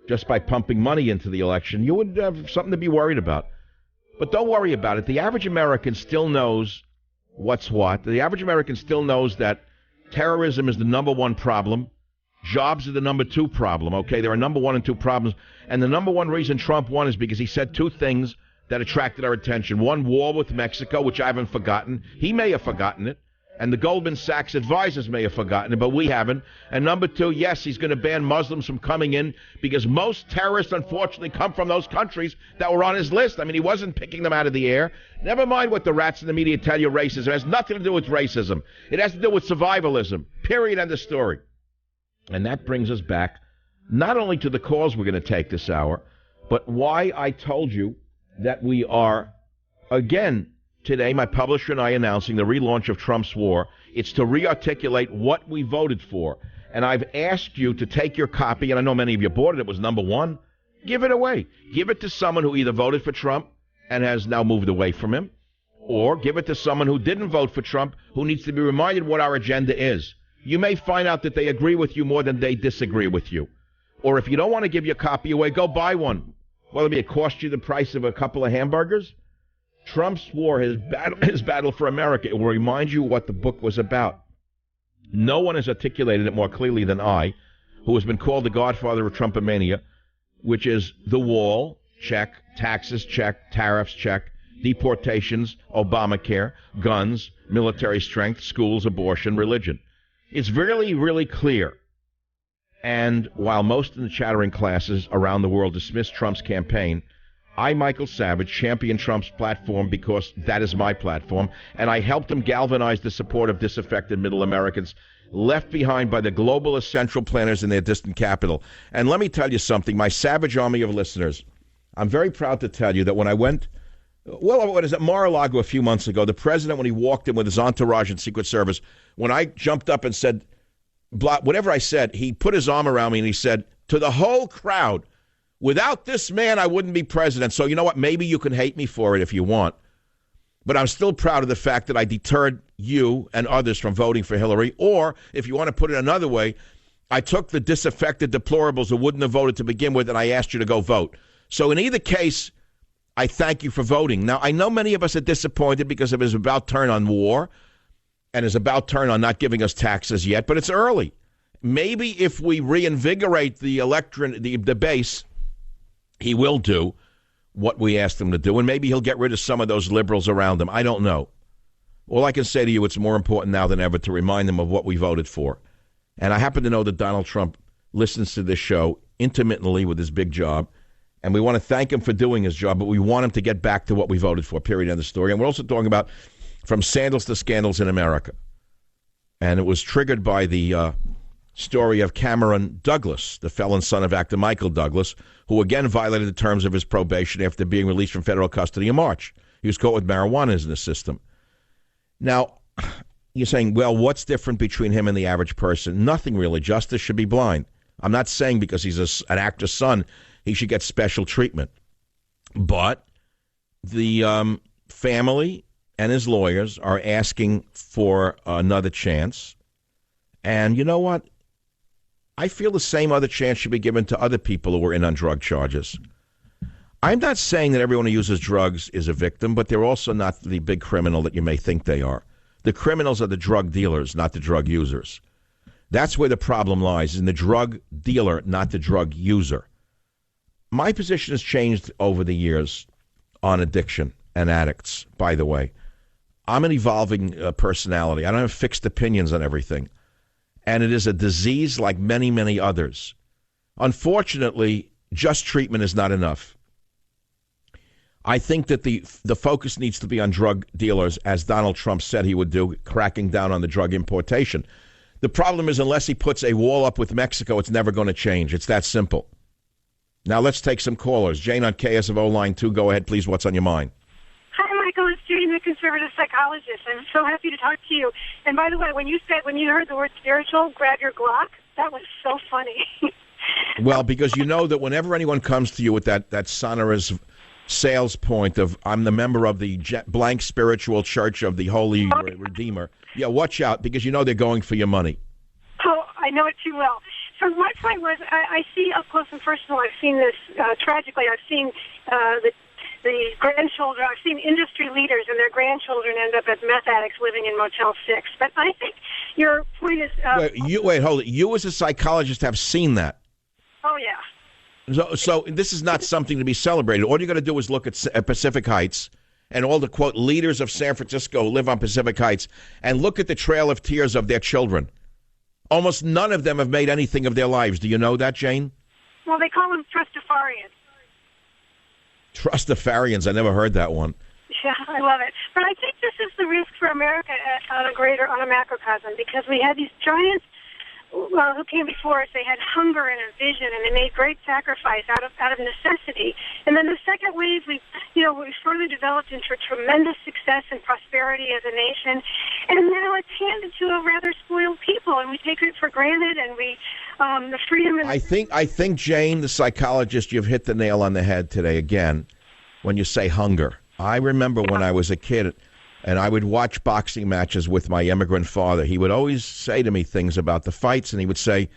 just by pumping money into the election, you would have something to be worried about. But don't worry about it. The average American still knows what's what. The average American still knows that terrorism is the number 1 problem. Jobs are the number 2 problem, okay? There are number 1 and 2 problems. And the number 1 reason Trump won is because he said 2 things that attracted our attention. 1, war with Mexico, which I haven't forgotten. He may have forgotten it. And the Goldman Sachs advisors may have forgotten it, but we haven't. And number 2, yes, he's going to ban Muslims from coming in because most terrorists, unfortunately, come from those countries that were on his list. I mean, he wasn't picking them out of the air. Never mind what the rats in the media tell you racism. It has nothing to do with racism. It has to do with survivalism. Period. End of story. And that brings us back not only to the calls we're going to take this hour, but why I told you that we are, again, today, my publisher and I announcing the relaunch of Trump's War. It's to re-articulate what we voted for. And I've asked you to take your copy, and I know many of you bought it. It was number 1. Give it away. Give it to someone who either voted for Trump and has now moved away from him, or give it to someone who didn't vote for Trump who needs to be reminded what our agenda is. You may find out that they agree with you more than they disagree with you. Or if you don't want to give your copy away, go buy one. Well, it cost you the price of a couple of hamburgers. Trump's War, his battle for America. It will remind you what the book was about. No one has articulated it more clearly than I, who has been called the godfather of Trumpomania, which is the wall, check, taxes, check, tariffs, check, deportations, Obamacare, guns, military strength, schools, abortion, religion. It's really, really clear. And while most of the chattering classes around the world dismiss Trump's campaign, I, Michael Savage, champion Trump's platform because that is my platform, and I helped him galvanize the support of disaffected middle Americans left behind by the globalist central planners in their distant capital. And let me tell you something, my savage army of listeners, I'm very proud to tell you that when I went Well, what is it? Mar-a-Lago a few months ago, the president, when he walked in with his entourage and Secret Service, when I jumped up and said, whatever I said, he put his arm around me and he said, to the whole crowd, without this man, I wouldn't be president. So you know what? Maybe you can hate me for it if you want. But I'm still proud of the fact that I deterred you and others from voting for Hillary. Or, if you want to put it another way, I took the disaffected deplorables who wouldn't have voted to begin with, and I asked you to go vote. So in either case, I thank you for voting. Now, I know many of us are disappointed because of his about turn on war and his about turn on not giving us taxes yet, but it's early. Maybe if we reinvigorate the electorate, the base, he will do what we asked him to do, and maybe he'll get rid of some of those liberals around him. I don't know. All I can say to you, it's more important now than ever to remind them of what we voted for. And I happen to know that Donald Trump listens to this show intimately with his big job, and we want to thank him for doing his job, but we want him to get back to what we voted for, period, end of story. And we're also talking about from sandals to scandals in America. And it was triggered by the story of Cameron Douglas, the felon son of actor Michael Douglas, who again violated the terms of his probation after being released from federal custody in March. He was caught with marijuana in his system. Now, you're saying, well, what's different between him and the average person? Nothing really. Justice should be blind. I'm not saying because he's an actor's son, he should get special treatment. But the family and his lawyers are asking for another chance. And you know what? I feel the same other chance should be given to other people who were in on drug charges. I'm not saying that everyone who uses drugs is a victim, but they're also not the big criminal that you may think they are. The criminals are the drug dealers, not the drug users. That's where the problem lies, in the drug dealer, not the drug user. My position has changed over the years on addiction and addicts, by the way. I'm an evolving personality. I don't have fixed opinions on everything. And it is a disease like many, many others. Unfortunately, just treatment is not enough. I think that the focus needs to be on drug dealers, as Donald Trump said he would do, cracking down on the drug importation. The problem is, unless he puts a wall up with Mexico, it's never going to change. It's that simple. Now let's take some callers. Jane on KSFO line 2. Go ahead, please. What's on your mind? Hi, Michael. It's Jane, the conservative psychologist. I'm so happy to talk to you. And by the way, when you heard the word spiritual, grab your Glock, that was so funny. Well, because you know that whenever anyone comes to you with that sonorous sales point of, I'm the member of the blank spiritual church of the Holy Redeemer, yeah, watch out, because you know they're going for your money. Oh, I know it too well. So my point was, I see up close and personal, I've seen this tragically, I've seen the grandchildren, I've seen industry leaders and their grandchildren end up as meth addicts living in Motel 6. But I think your point is... Wait, hold it. You as a psychologist have seen that. Oh, yeah. So this is not something to be celebrated. All you got to do is look at Pacific Heights and all the, quote, leaders of San Francisco who live on Pacific Heights, and look at the trail of tears of their children. Almost none of them have made anything of their lives. Do you know that, Jane? Well, they call them Trustafarians. Trustafarians. I never heard that one. Yeah, I love it. But I think this is the risk for America on a macrocosm, because we had these giants who came before us. They had hunger and a vision, and they made great sacrifice out of necessity. And then the second wave, we further developed into tremendous success and prosperity as a nation. And now it's handed to a rather spoiled people, and we take it for granted. And we, the freedom. And I think, Jane, the psychologist, you've hit the nail on the head today again when you say hunger. I remember when I was a kid, and I would watch boxing matches with my immigrant father. He would always say to me things about the fights, and he would say,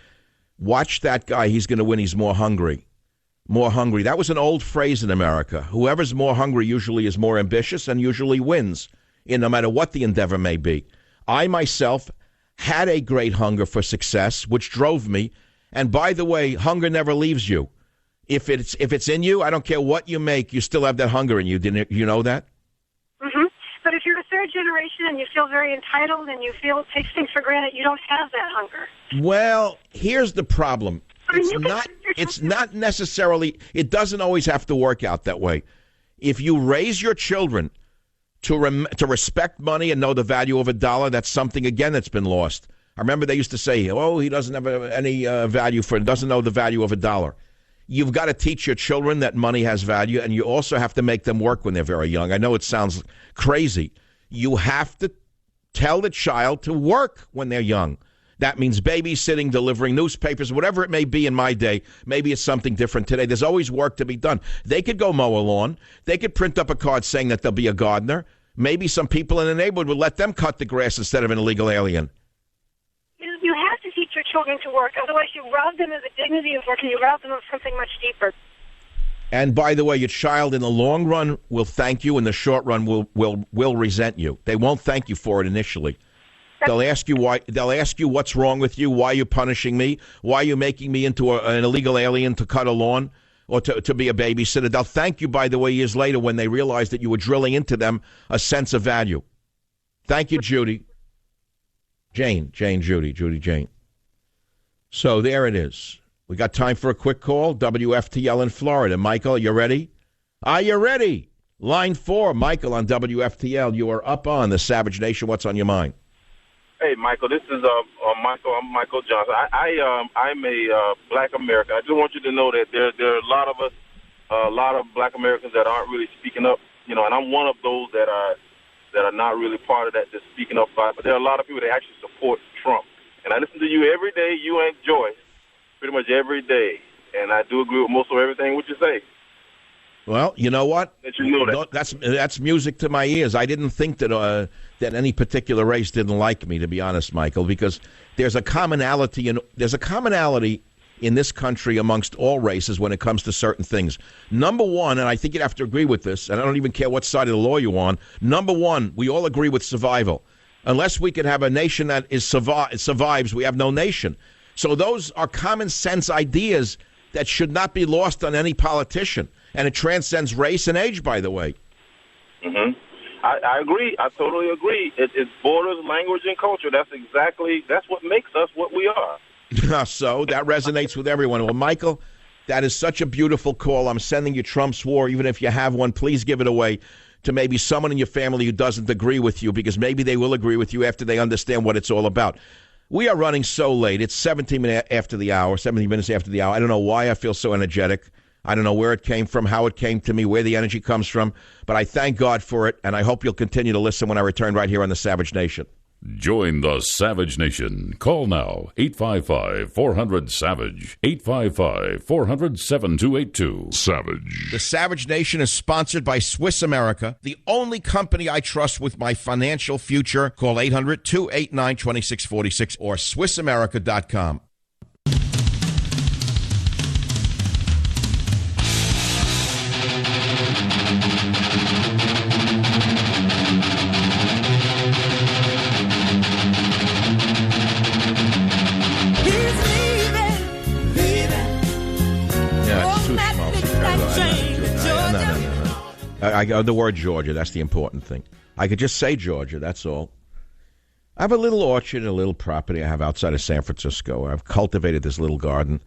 watch that guy, he's going to win, he's more hungry. More hungry. That was an old phrase in America. Whoever's more hungry usually is more ambitious and usually wins, no matter what the endeavor may be. I myself had a great hunger for success, which drove me. And by the way, hunger never leaves you. If it's in you, I don't care what you make, you still have that hunger in you. Didn't you know that? Mm-hmm. But if you're a third generation and you feel very entitled and you feel take things for granted, you don't have that hunger. Well, here's the problem. It's not necessarily, it doesn't always have to work out that way. If you raise your children to respect money and know the value of a dollar, that's something, again, that's been lost. I remember they used to say, oh, he doesn't have any value for it, doesn't know the value of a dollar. You've got to teach your children that money has value, and you also have to make them work when they're very young. I know it sounds crazy. You have to tell the child to work when they're young. That means babysitting, delivering newspapers, whatever it may be in my day. Maybe it's something different today. There's always work to be done. They could go mow a lawn. They could print up a card saying that they'll be a gardener. Maybe some people in the neighborhood would let them cut the grass instead of an illegal alien. You have to teach your children to work. Otherwise, you rob them of the dignity of work, and you rob them of something much deeper. And by the way, your child in the long run will thank you. In the short run, will resent you. They won't thank you for it initially. They'll ask you why. They'll ask you what's wrong with you. Why are you punishing me? Why are you making me into an illegal alien to cut a lawn or to be a babysitter? They'll thank you, by the way, years later when they realize that you were drilling into them a sense of value. Thank you, Judy. Judy. So there it is. We got time for a quick call. WFTL in Florida. Michael, you ready? Are you ready? Line 4, Michael on WFTL. You are up on the Savage Nation. What's on your mind? Hey, Michael, this is Michael. I'm Michael Johnson. I'm a black American. I just want you to know that there are a lot of us, a lot of black Americans that aren't really speaking up, and I'm one of those that are not really part of that, just speaking up about it. But there are a lot of people that actually support Trump. And I listen to you every day, you and Joyce, pretty much every day. And I do agree with most of everything what you say. Well, you know what? That you know that. That's music to my ears. I didn't think that any particular race didn't like me, to be honest, Michael, because there's a commonality in this country amongst all races when it comes to certain things. Number one, and I think you'd have to agree with this, and I don't even care what side of the law you're on. Number one, we all agree with survival. Unless we could have a nation that survives, we have no nation. So those are common sense ideas that should not be lost on any politician. And it transcends race and age, by the way. Mm-hmm. I agree. I totally agree. It's borders, language, and culture. That's what makes us what we are. So that resonates with everyone. Well, Michael, that is such a beautiful call. I'm sending you Trump's war. Even if you have one, please give it away to maybe someone in your family who doesn't agree with you, because maybe they will agree with you after they understand what it's all about. We are running so late. It's 17 minutes after the hour. I don't know why I feel so energetic. I don't know where it came from, how it came to me, where the energy comes from, but I thank God for it, and I hope you'll continue to listen when I return right here on the Savage Nation. Join the Savage Nation. Call now, 855-400-SAVAGE, 855-400-7282. Savage. The Savage Nation is sponsored by Swiss America, the only company I trust with my financial future. Call 800-289-2646 or SwissAmerica.com. The word Georgia, that's the important thing. I could just say Georgia, that's all. I have a little orchard, a little property I have outside of San Francisco. I've cultivated this little garden,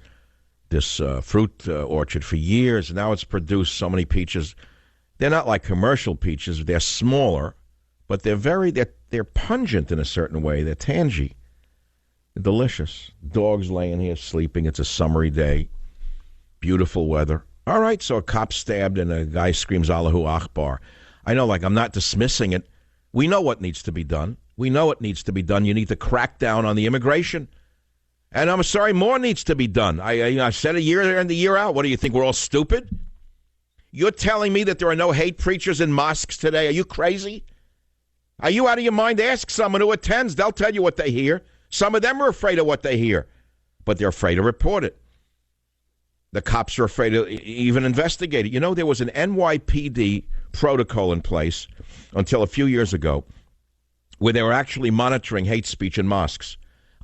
this fruit orchard for years. And now it's produced so many peaches. They're not like commercial peaches. They're smaller, but they're pungent in a certain way. They're tangy. They're delicious. Dog's laying here sleeping. It's a summery day. Beautiful weather. All right, so a cop stabbed and a guy screams Allahu Akbar. I know, I'm not dismissing it. We know what needs to be done. You need to crack down on the immigration. And I'm sorry, more needs to be done. I said a year in and the year out. What do you think, we're all stupid? You're telling me that there are no hate preachers in mosques today? Are you crazy? Are you out of your mind? Ask someone who attends. They'll tell you what they hear. Some of them are afraid of what they hear, but they're afraid to report it. The cops are afraid to even investigate it. There was an NYPD protocol in place until a few years ago where they were actually monitoring hate speech in mosques.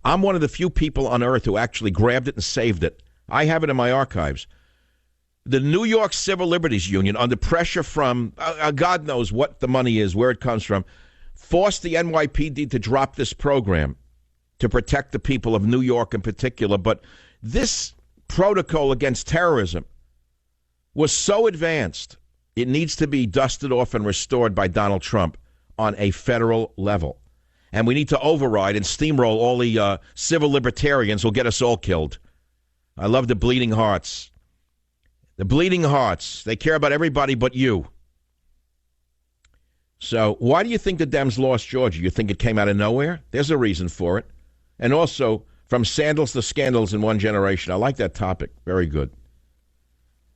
I'm one of the few people on earth who actually grabbed it and saved it. I have it in my archives. The New York Civil Liberties Union, under pressure from, God knows what the money is, where it comes from, forced the NYPD to drop this program to protect the people of New York in particular. But this protocol against terrorism was so advanced, it needs to be dusted off and restored by Donald Trump on a federal level. And we need to override and steamroll all the civil libertarians who'll get us all killed. I love the bleeding hearts. The bleeding hearts. They care about everybody but you. So why do you think the Dems lost Georgia? You think it came out of nowhere? There's a reason for it. And also, from sandals to scandals in one generation. I like that topic. Very good.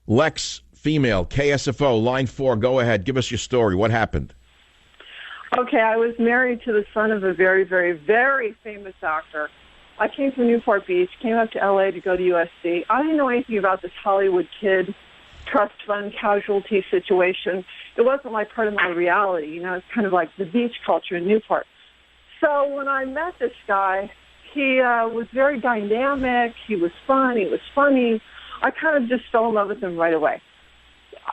Lex, female, KSFO, line 4. Go ahead. Give us your story. What happened? Okay, I was married to the son of a very, very, very famous actor. I came from Newport Beach, came up to L.A. to go to USC. I didn't know anything about this Hollywood kid trust fund casualty situation. It wasn't like part of my reality. You know, it's kind of like the beach culture in Newport. So when I met this guy, he was very dynamic. He was fun. He was funny. I kind of just fell in love with him right away.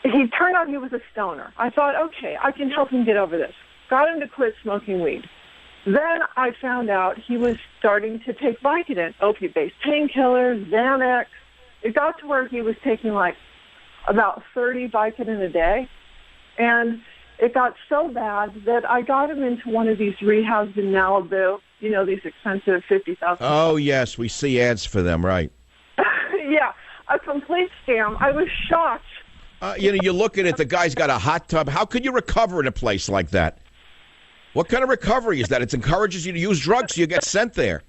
He turned out he was a stoner. I thought, okay, I can help him get over this. Got him to quit smoking weed. Then I found out he was starting to take Vicodin, opiate-based painkillers, Xanax. It got to where he was taking like about 30 Vicodin a day. And it got so bad that I got him into one of these rehabs in Malibu, you know, these expensive $50,000. Oh, yes, we see ads for them, right. Yeah, a complete scam. I was shocked. You know, you look at it, the guy's got a hot tub. How could you recover in a place like that? What kind of recovery is that? It encourages you to use drugs so you get sent there.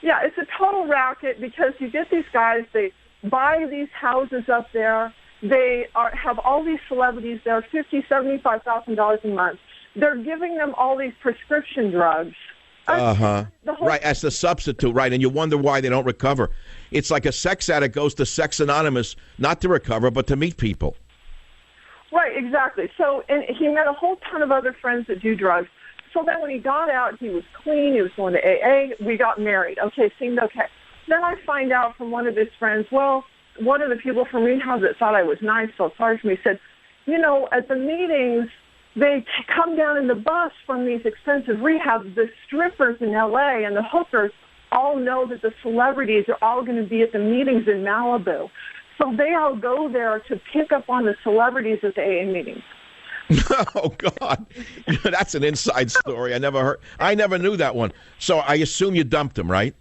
Yeah, it's a total racket because you get these guys, they buy these houses up there. They have all these celebrities there, $50,000, $75,000 a month. They're giving them all these prescription drugs. Right, as the substitute, right, and you wonder why they don't recover. It's like a sex addict goes to Sex Anonymous, not to recover, but to meet people. Right, exactly. So, and he met a whole ton of other friends that do drugs. So then when he got out, he was clean, he was going to AA, we got married. Okay, seemed okay. Then I find out from one of his friends, well, one of the people from rehab that thought I was nice, felt sorry for me, said, you know, at the meetings, they come down in the bus from these expensive rehabs. The strippers in L.A. and the hookers all know that the celebrities are all going to be at the meetings in Malibu. So they all go there to pick up on the celebrities at the AA meetings. Oh, God. That's an inside story. I never knew that one. So I assume you dumped him, right?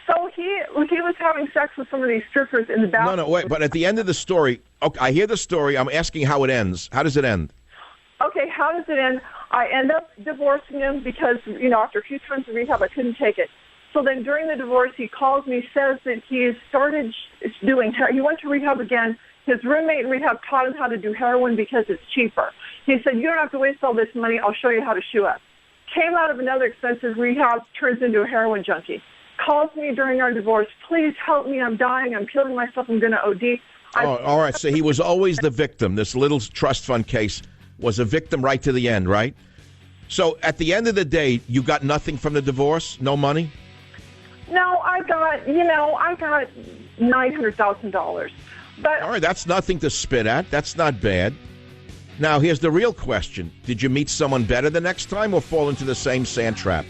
So he was having sex with some of these strippers in the bathroom. No, wait. But at the end of the story, okay, I hear the story. I'm asking how it ends. How does it end? Okay, how does it end? I end up divorcing him because, you know, after a few times of rehab, I couldn't take it. So then during the divorce, he calls me, says that he started doing, he went to rehab again. His roommate in rehab taught him how to do heroin because it's cheaper. He said, you don't have to waste all this money. I'll show you how to shoe up. Came out of another expensive rehab, turns into a heroin junkie. Calls me during our divorce, please help me. I'm dying. I'm killing myself. I'm going to OD. All right. So he was always the victim. This little trust fund case was a victim right to the end, right? So at the end of the day, you got nothing from the divorce? No money? No, I got $900,000. But all right, that's nothing to spit at. That's not bad. Now, here's the real question. Did you meet someone better the next time or fall into the same sand trap?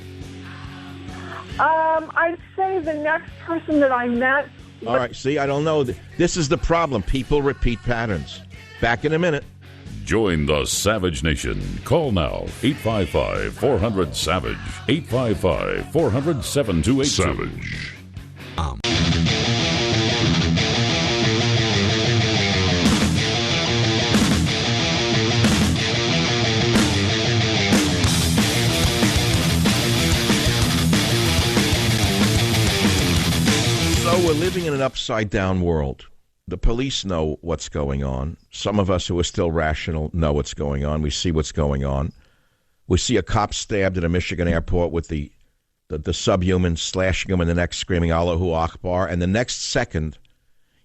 I'd say the next person that I met... All right, see, I don't know. This is the problem. People repeat patterns. Back in a minute. Join the Savage Nation. Call now, 855-400-SAVAGE, 855-400-7282. Savage. So we're living in an upside-down world. The police know what's going on. Some of us who are still rational know what's going on. We see what's going on. We see a cop stabbed at a Michigan airport with the subhuman slashing him in the neck, screaming Allahu Akbar. And the next second,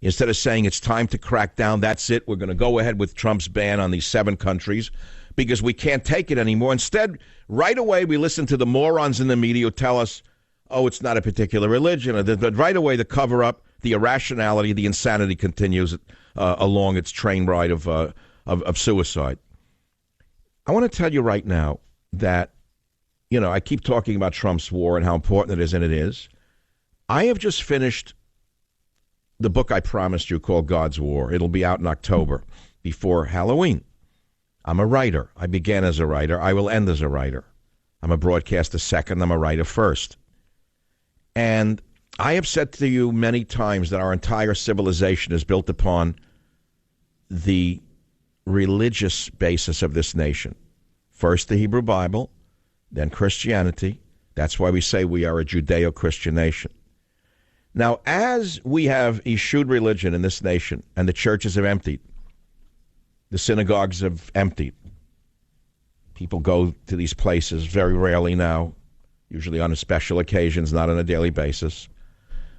instead of saying it's time to crack down, that's it, we're going to go ahead with Trump's ban on these 7 countries because we can't take it anymore. Instead, right away, we listen to the morons in the media who tell us, oh, it's not a particular religion. Right away, the cover-up, the irrationality, the insanity continues along its train ride of suicide. I want to tell you right now that, you know, I keep talking about Trump's war and how important it is, and it is. I have just finished the book I promised you called God's War. It'll be out in October before Halloween. I'm a writer. I began as a writer. I will end as a writer. I'm a broadcaster second. I'm a writer first. And I have said to you many times that our entire civilization is built upon the religious basis of this nation. First the Hebrew Bible, then Christianity. That's why we say we are a Judeo-Christian nation. Now, as we have eschewed religion in this nation, and the churches have emptied, the synagogues have emptied, people go to these places very rarely now, usually on special occasions, not on a daily basis.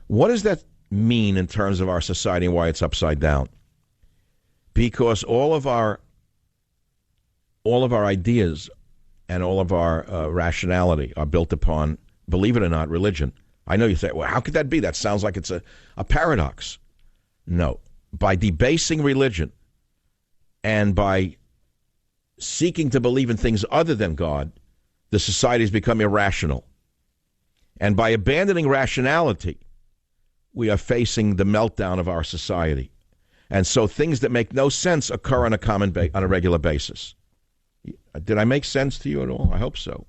What does that mean in terms of our society and why it's upside down? Because all of our ideas and all of our rationality are built upon, believe it or not, religion. I know you say, well, how could that be? That sounds like it's a paradox. No. By debasing religion and by seeking to believe in things other than God, the societies become irrational. And by abandoning rationality, we are facing the meltdown of our society. And so things that make no sense occur on a regular basis. Did I make sense to you at all? I hope so.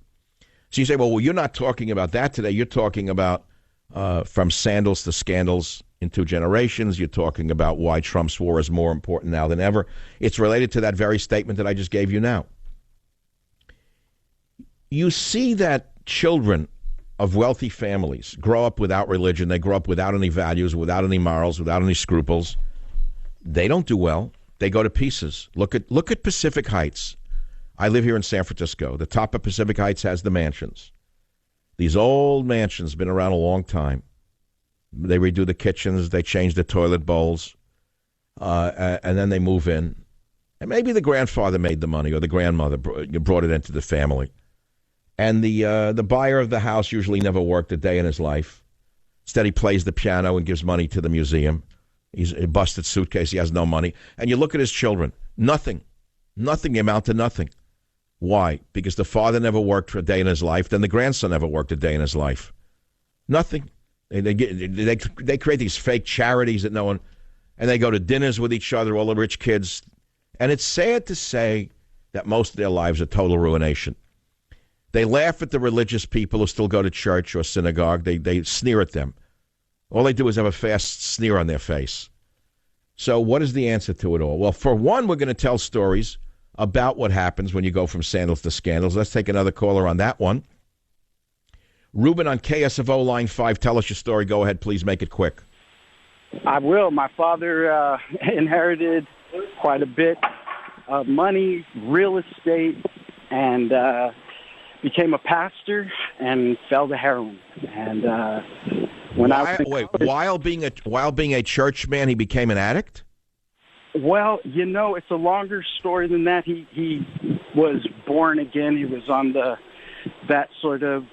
So you say, well, you're not talking about that today. You're talking about from sandals to scandals in 2 generations. You're talking about why Trump's war is more important now than ever. It's related to that very statement that I just gave you now. You see that children of wealthy families grow up without religion. They grow up without any values, without any morals, without any scruples. They don't do well. They go to pieces. Look at Pacific Heights. I live here in San Francisco. The top of Pacific Heights has the mansions. These old mansions been around a long time. They redo the kitchens. They change the toilet bowls. And then they move in. And maybe the grandfather made the money or the grandmother brought it into the family. And the buyer of the house usually never worked a day in his life. Instead, he plays the piano and gives money to the museum. He's a busted suitcase. He has no money. And you look at his children. Nothing. Nothing. They amount to nothing. Why? Because the father never worked for a day in his life. Then the grandson never worked a day in his life. Nothing. They create these fake charities that no one, and they go to dinners with each other, all the rich kids. And it's sad to say that most of their lives are total ruination. They laugh at the religious people who still go to church or synagogue. They sneer at them. All they do is have a fast sneer on their face. So what is the answer to it all? Well, for one, we're going to tell stories about what happens when you go from sandals to scandals. Let's take another caller on that one. Ruben on KSFO line 5. Tell us your story. Go ahead, please. Make it quick. I will. My father inherited quite a bit of money, real estate, and became a pastor and fell to heroin. And while being a church man, he became an addict? Well, it's a longer story than that. He was born again. He was on that sort of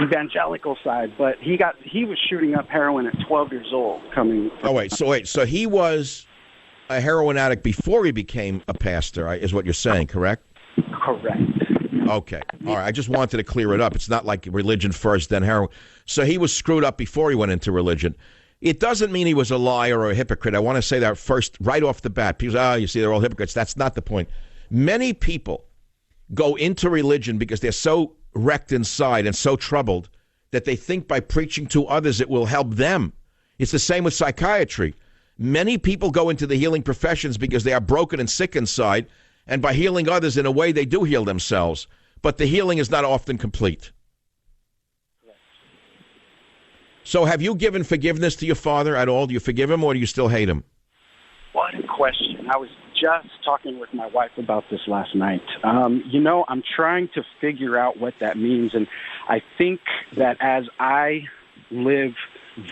evangelical side, but he was shooting up heroin at 12 years old. So he was a heroin addict before he became a pastor, is what you're saying, correct? Correct. Okay. All right. I just wanted to clear it up. It's not like religion first, then heroin. So he was screwed up before he went into religion. It doesn't mean he was a liar or a hypocrite. I want to say that first, right off the bat. People say, you see, they're all hypocrites. That's not the point. Many people go into religion because they're so wrecked inside and so troubled that they think by preaching to others it will help them. It's the same with psychiatry. Many people go into the healing professions because they are broken and sick inside, and by healing others, in a way, they do heal themselves. But the healing is not often complete. So have you given forgiveness to your father at all? Do you forgive him or do you still hate him? What a question. I was just talking with my wife about this last night. I'm trying to figure out what that means. And I think that as I live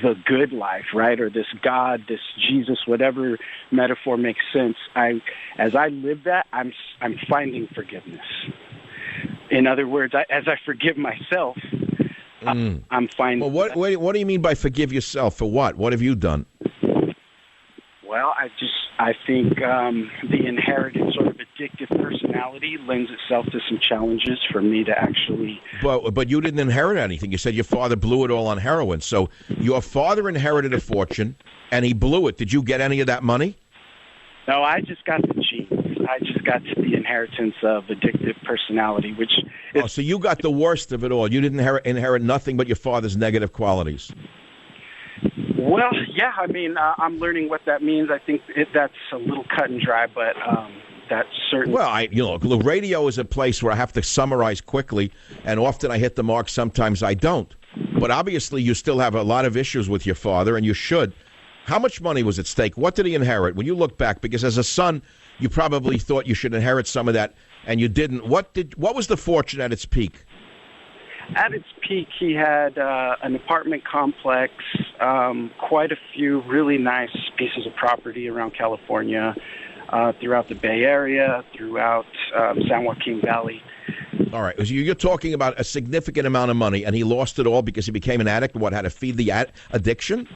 the good life, right, or this God, this Jesus, whatever metaphor makes sense, as I live that, I'm finding forgiveness. In other words, as I forgive myself, I'm finding. Well, what do you mean by forgive yourself? For what? What have you done? Well, I think the inherited sort of addictive personality lends itself to some challenges for me to actually. But you didn't inherit anything. You said your father blew it all on heroin. So your father inherited a fortune, and he blew it. Did you get any of that money? No, I just got the genes. I just got the inheritance of addictive personality, which is... so you got the worst of it all. You didn't inherit nothing but your father's negative qualities. Well, yeah, I mean, I'm learning what that means. I think that's a little cut and dry, but that's certainly... Well, the radio is a place where I have to summarize quickly, and often I hit the mark, sometimes I don't. But obviously you still have a lot of issues with your father, and you should. How much money was at stake? What did he inherit? When you look back, because as a son, you probably thought you should inherit some of that, and you didn't. What was the fortune at its peak? At its peak, he had an apartment complex, quite a few really nice pieces of property around California, throughout the Bay Area, throughout San Joaquin Valley. All right. So you're talking about a significant amount of money, and he lost it all because he became an addict? What, had to feed the addiction?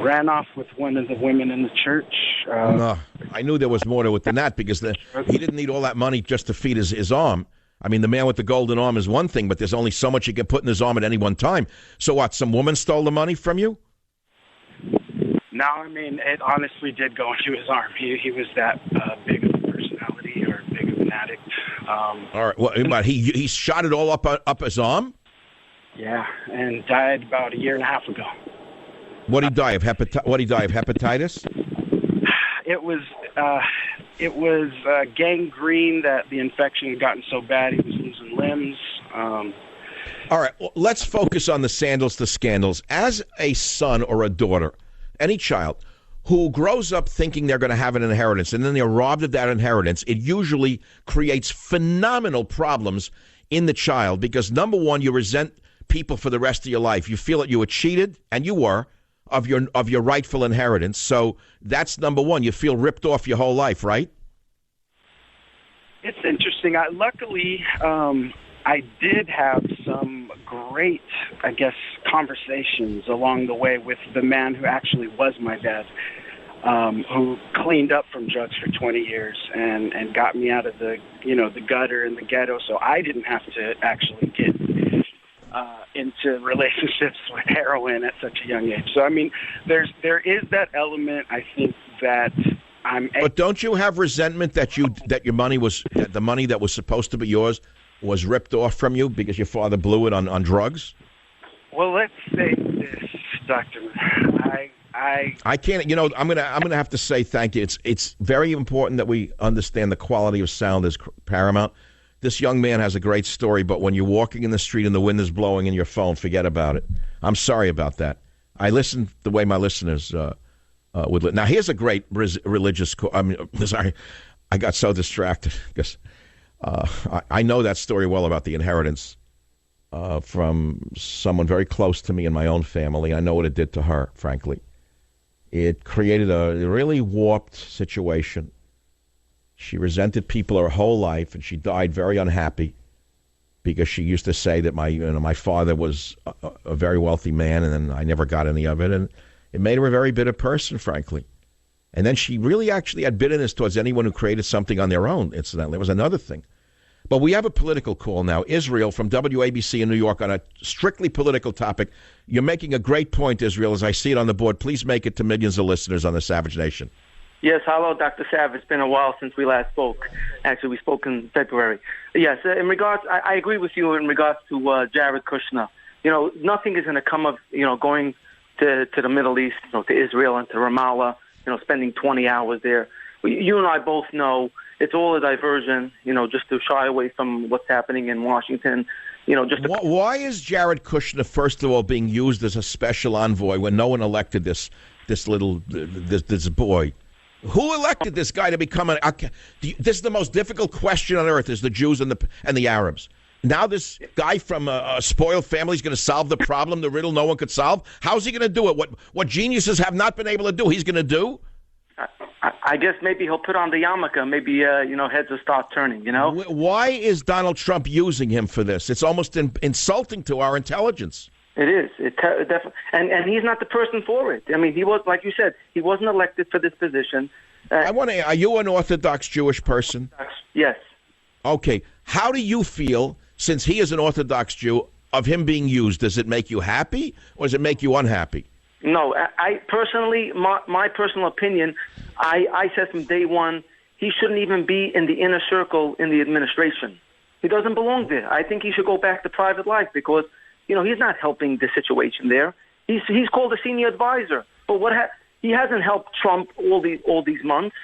Ran off with one of the women in the church. No, I knew there was more to it than that, because he didn't need all that money just to feed his arm. I mean, the man with the golden arm is one thing, but there's only so much he can put in his arm at any one time. So what, some woman stole the money from you? No, I mean, it honestly did go into his arm. He was that big of a personality, or big of an addict. All right. Well, he shot it all up his arm? Yeah, and died about a year and a half ago. What did he die of? Hepatitis? It was gangrene, that the infection had gotten so bad he was losing limbs. All right, well, let's focus on the sandals to scandals. As a son or a daughter, any child who grows up thinking they're going to have an inheritance and then they're robbed of that inheritance, it usually creates phenomenal problems in the child because, number one, you resent people for the rest of your life. You feel that you were cheated, and you were, of your rightful inheritance. So that's number one. You feel ripped off your whole life, right? It's interesting. Luckily, I did have some great, I guess, conversations along the way with the man who actually was my dad, who cleaned up from drugs for 20 years and got me out of the gutter and the ghetto, so I didn't have to actually get into relationships with heroin at such a young age. So, I mean, there is that element, I think, that I'm... But don't you have resentment that the money that was supposed to be yours was ripped off from you because your father blew it on drugs? Well, let's say this, Dr. I can't, I'm gonna have to say thank you. It's very important that we understand the quality of sound is paramount. This young man has a great story, but when you're walking in the street and the wind is blowing in your phone, forget about it. I'm sorry about that. I listen the way my listeners would listen. Now, here's a great religious... sorry, I got so distracted because I know that story well about the inheritance from someone very close to me in my own family. I know what it did to her, frankly. It created a really warped situation. She resented people her whole life, and she died very unhappy because she used to say that my father was a very wealthy man, and then I never got any of it, and it made her a very bitter person, frankly. And then she really actually had bitterness towards anyone who created something on their own, incidentally. It was another thing. But we have a political call now. Israel from WABC in New York on a strictly political topic. You're making a great point, Israel, as I see it on the board. Please make it to millions of listeners on the Savage Nation. Yes, hello, Dr. Savage. It's been a while since we last spoke. Actually, we spoke in February. Yes, in regards, I agree with you in regards to Jared Kushner. Nothing is going to come of, going to the Middle East, to Israel and to Ramallah, spending 20 hours there. You and I both know it's all a diversion, just to shy away from what's happening in Washington. Why is Jared Kushner, first of all, being used as a special envoy when no one elected this boy? Who elected this guy to become this is the most difficult question on earth, is the Jews and the Arabs. Now this guy from a spoiled family is going to solve the problem, the riddle no one could solve? How's he going to do it? What geniuses have not been able to do, he's going to do? I guess maybe he'll put on the yarmulke. Maybe, heads will start turning, Why is Donald Trump using him for this? It's almost insulting to our intelligence. It is. Definitely. And he's not the person for it. I mean, he was, like you said, he wasn't elected for this position. Are you an Orthodox Jewish person? Yes. Okay. How do you feel, since he is an Orthodox Jew, of him being used? Does it make you happy, or does it make you unhappy? No, I personally, my personal opinion, I said from day one, he shouldn't even be in the inner circle in the administration. He doesn't belong there. I think he should go back to private life because, he's not helping the situation there. He's called a senior advisor, but he hasn't helped Trump all these months.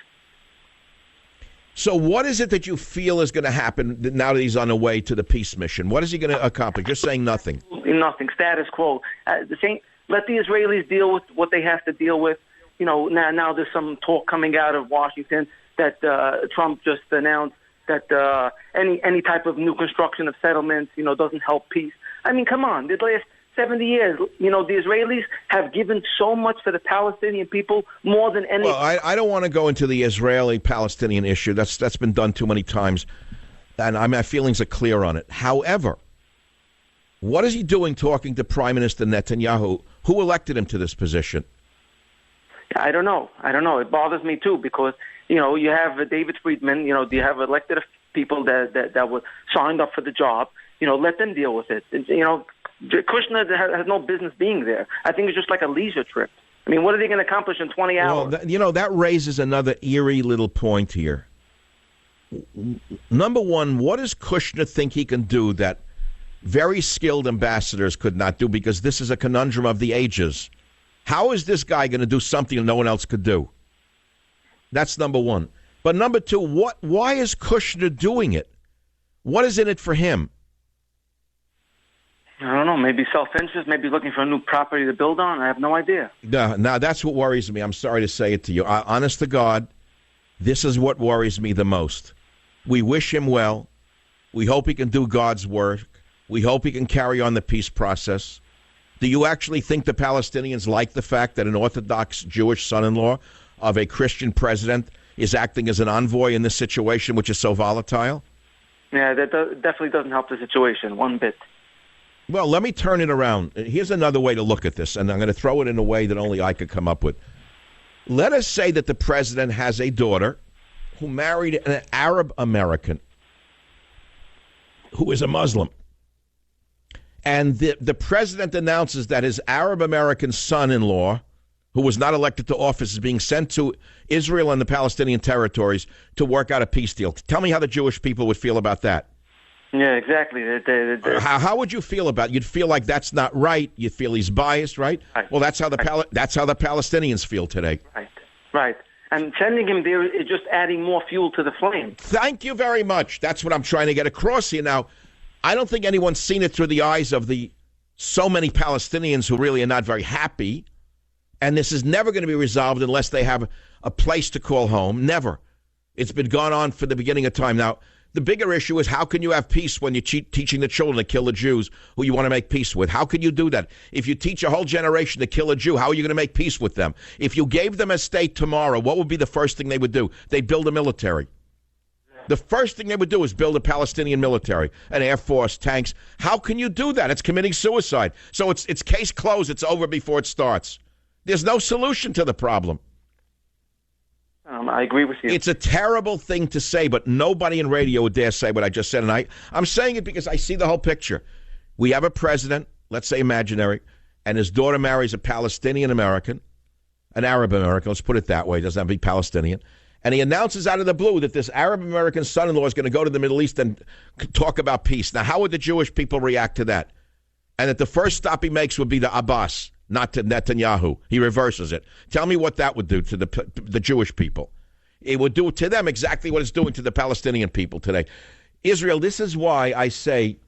So what is it that you feel is going to happen now that he's on the way to the peace mission? What is he going to accomplish? You're saying nothing. Nothing. Status quo. Let the Israelis deal with what they have to deal with. Now there's some talk coming out of Washington that Trump just announced that any type of new construction of settlements, doesn't help peace. I mean, come on. The last 70 years, the Israelis have given so much for the Palestinian people, more than any. Well, I don't want to go into the Israeli-Palestinian issue. That's been done too many times, and my feelings are clear on it. However, what is he doing talking to Prime Minister Netanyahu? Who elected him to this position? I don't know. It bothers me, too, because, you have David Friedman, you have elected people that were signed up for the job. Let them deal with it. Kushner has no business being there. I think it's just like a leisure trip. I mean, what are they going to accomplish in 20 hours? Well, that raises another eerie little point here. Number one, what does Kushner think he can do that very skilled ambassadors could not do? Because this is a conundrum of the ages. How is this guy going to do something no one else could do? That's number one. But number two, why is Kushner doing it? What is in it for him? I don't know. Maybe self-interest, maybe looking for a new property to build on. I have no idea. Now, that's what worries me. I'm sorry to say it to you. Honest to God, this is what worries me the most. We wish him well. We hope he can do God's work. We hope he can carry on the peace process. Do you actually think the Palestinians like the fact that an Orthodox Jewish son-in-law of a Christian president is acting as an envoy in this situation, which is so volatile? Yeah, that definitely doesn't help the situation one bit. Well, let me turn it around. Here's another way to look at this, and I'm going to throw it in a way that only I could come up with. Let us say that the president has a daughter who married an Arab American who is a Muslim. And the president announces that his Arab American son-in-law, who was not elected to office, is being sent to Israel and the Palestinian territories to work out a peace deal. Tell me how the Jewish people would feel about that. Yeah, exactly. How would you feel about it? You'd feel like that's not right. You'd feel he's biased, right? Right. Well, that's how the Palestinians feel today. Right. And sending him there is just adding more fuel to the flame. Thank you very much. That's what I'm trying to get across here. Now, I don't think anyone's seen it through the eyes of so many Palestinians who really are not very happy. And this is never going to be resolved unless they have a place to call home. Never. It's been gone on for the beginning of time. Now, the bigger issue is how can you have peace when you're teaching the children to kill the Jews who you want to make peace with? How can you do that? If you teach a whole generation to kill a Jew, how are you going to make peace with them? If you gave them a state tomorrow, what would be the first thing they would do? They'd build a military. The first thing they would do is build a Palestinian military, an air force, tanks. How can you do that? It's committing suicide. So it's case closed. It's over before it starts. There's no solution to the problem. I agree with you. It's a terrible thing to say, but nobody in radio would dare say what I just said. And I'm saying it because I see the whole picture. We have a president, let's say imaginary, and his daughter marries a Palestinian American, an Arab American, let's put it that way, it doesn't have to be Palestinian. And he announces out of the blue that this Arab American son-in-law is going to go to the Middle East and talk about peace. Now, how would the Jewish people react to that? And that the first stop he makes would be to Abbas, not to Netanyahu. He reverses it. Tell me what that would do to the Jewish people. It would do to them exactly what it's doing to the Palestinian people today. Israel, this is why I say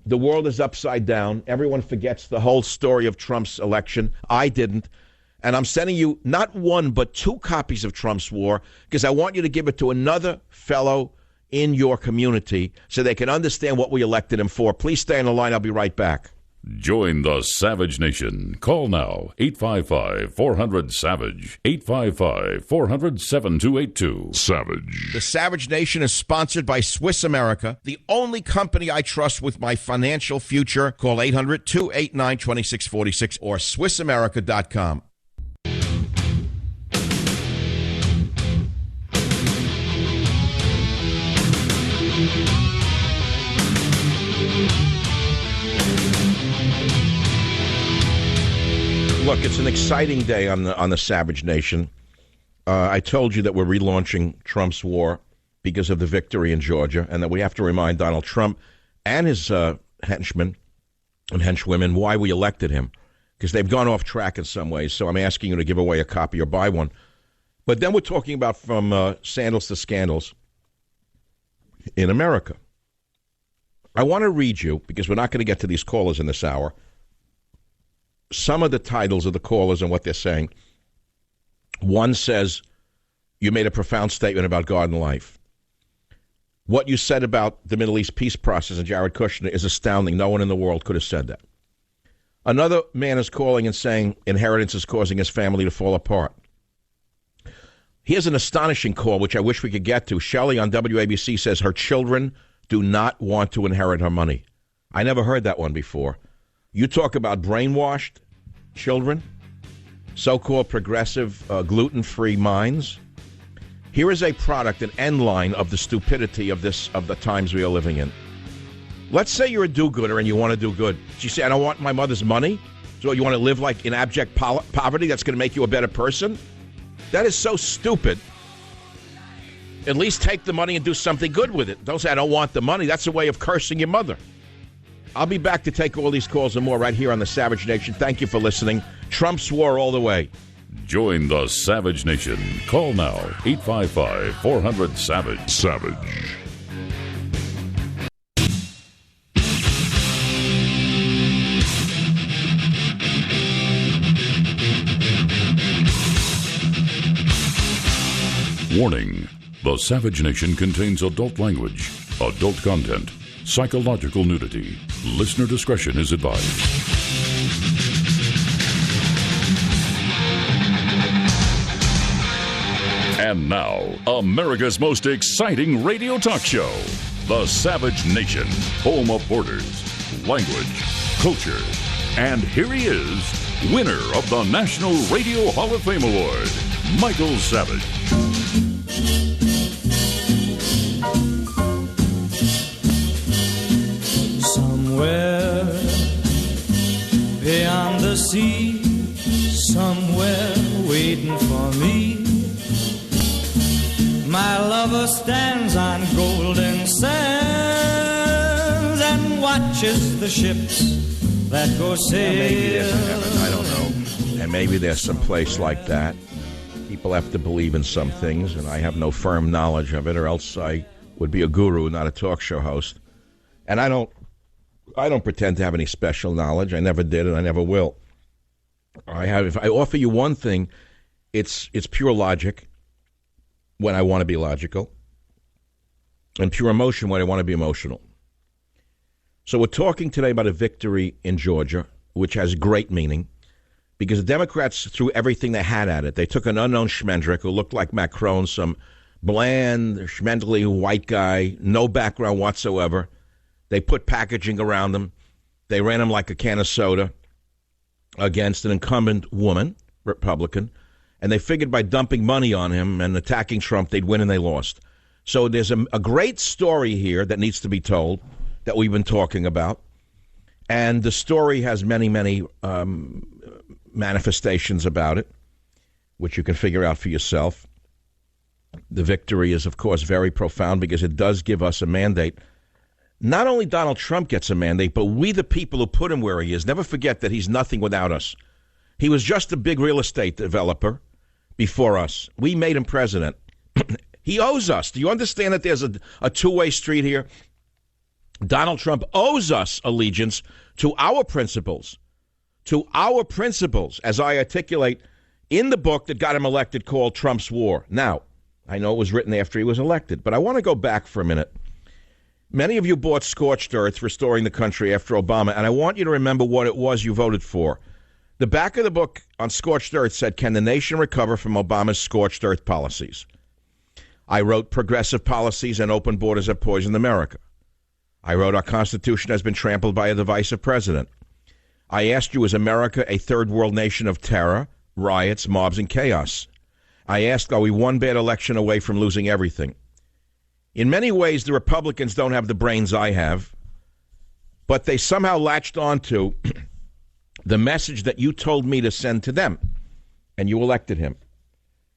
the world is upside down. Everyone forgets the whole story of Trump's election. I didn't. And I'm sending you not one, but 2 copies of Trump's War because I want you to give it to another fellow in your community so they can understand what we elected him for. Please stay on the line. I'll be right back. Join the Savage Nation. Call now, 855-400-SAVAGE, 855-400-7282. Savage. The Savage Nation is sponsored by Swiss America, the only company I trust with my financial future. Call 800-289-2646 or SwissAmerica.com. Look, it's an exciting day on the Savage Nation. I told you that we're relaunching Trump's War because of the victory in Georgia, and that we have to remind Donald Trump and his henchmen and henchwomen why we elected him. because they've gone off track in some ways, so I'm asking you to give away a copy or buy one. But then we're talking about from sandals to scandals in America. I want to read you, because we're not going to get to these callers in this hour, some of the titles of the callers and what they're saying. One says, you made a profound statement about God and life. What you said about the Middle East peace process and Jared Kushner is astounding. No one in the world could have said that. Another man is calling and saying inheritance is causing his family to fall apart. Here's an astonishing call, which I wish we could get to. Shelley on WABC says her children do not want to inherit her money. I never heard that one before. You talk about brainwashed children, so-called progressive gluten-free minds. Here is a product, an end line of the stupidity of the times we are living in. Let's say you're a do-gooder and you want to do good. You say, I don't want my mother's money, so you want to live like in abject poverty that's going to make you a better person? That is so stupid. At least take the money and do something good with it. Don't say, I don't want the money. That's a way of cursing your mother. I'll be back to take all these calls and more right here on the Savage Nation. Thank you for listening. Trump swore all the way. Join the Savage Nation. Call now, 855-400-SAVAGE. Savage. Warning. The Savage Nation contains adult language, adult content, psychological nudity. Listener discretion is advised. And now, America's most exciting radio talk show, The Savage Nation, home of borders, language, culture. And here he is, winner of the National Radio Hall of Fame Award, Michael Savage. Somewhere beyond the sea, somewhere waiting for me, my lover stands on golden sands and watches the ships that go sailing. Maybe there's a heaven, I don't know. And maybe there's some place like that. People have to believe in some things, and I have no firm knowledge of it, or else I would be a guru, not a talk show host. And I don't pretend to have any special knowledge. I never did, and I never will. If I offer you one thing, it's pure logic when I want to be logical, and pure emotion when I want to be emotional. So we're talking today about a victory in Georgia, which has great meaning, because the Democrats threw everything they had at it. They took an unknown Schmendrick who looked like Macron, some bland, schmendly white guy, no background whatsoever. They put packaging around him. They ran him like a can of soda against an incumbent woman, Republican, and they figured by dumping money on him and attacking Trump, they'd win, and they lost. So there's a great story here that needs to be told that we've been talking about, and the story has many, many manifestations about it, which you can figure out for yourself. The victory is, of course, very profound because it does give us a mandate. Not only Donald Trump gets a mandate, but we, the people who put him where he is, never forget that he's nothing without us. He was just a big real estate developer before us. We made him president. He owes us. Do you understand that there's a two-way street here? Donald Trump owes us allegiance to our principles, as I articulate in the book that got him elected called Trump's War. Now, I know it was written after he was elected, but I want to go back for a minute. Many of you bought Scorched Earth, Restoring the Country, after Obama, and I want you to remember what it was you voted for. The back of the book on Scorched Earth said, can the nation recover from Obama's Scorched Earth policies? I wrote, progressive policies and open borders have poisoned America. I wrote, our Constitution has been trampled by a divisive president. I asked you, is America a third world nation of terror, riots, mobs, and chaos? I asked, are we one bad election away from losing everything? In many ways, the Republicans don't have the brains I have, but they somehow latched onto the message that you told me to send to them, and you elected him.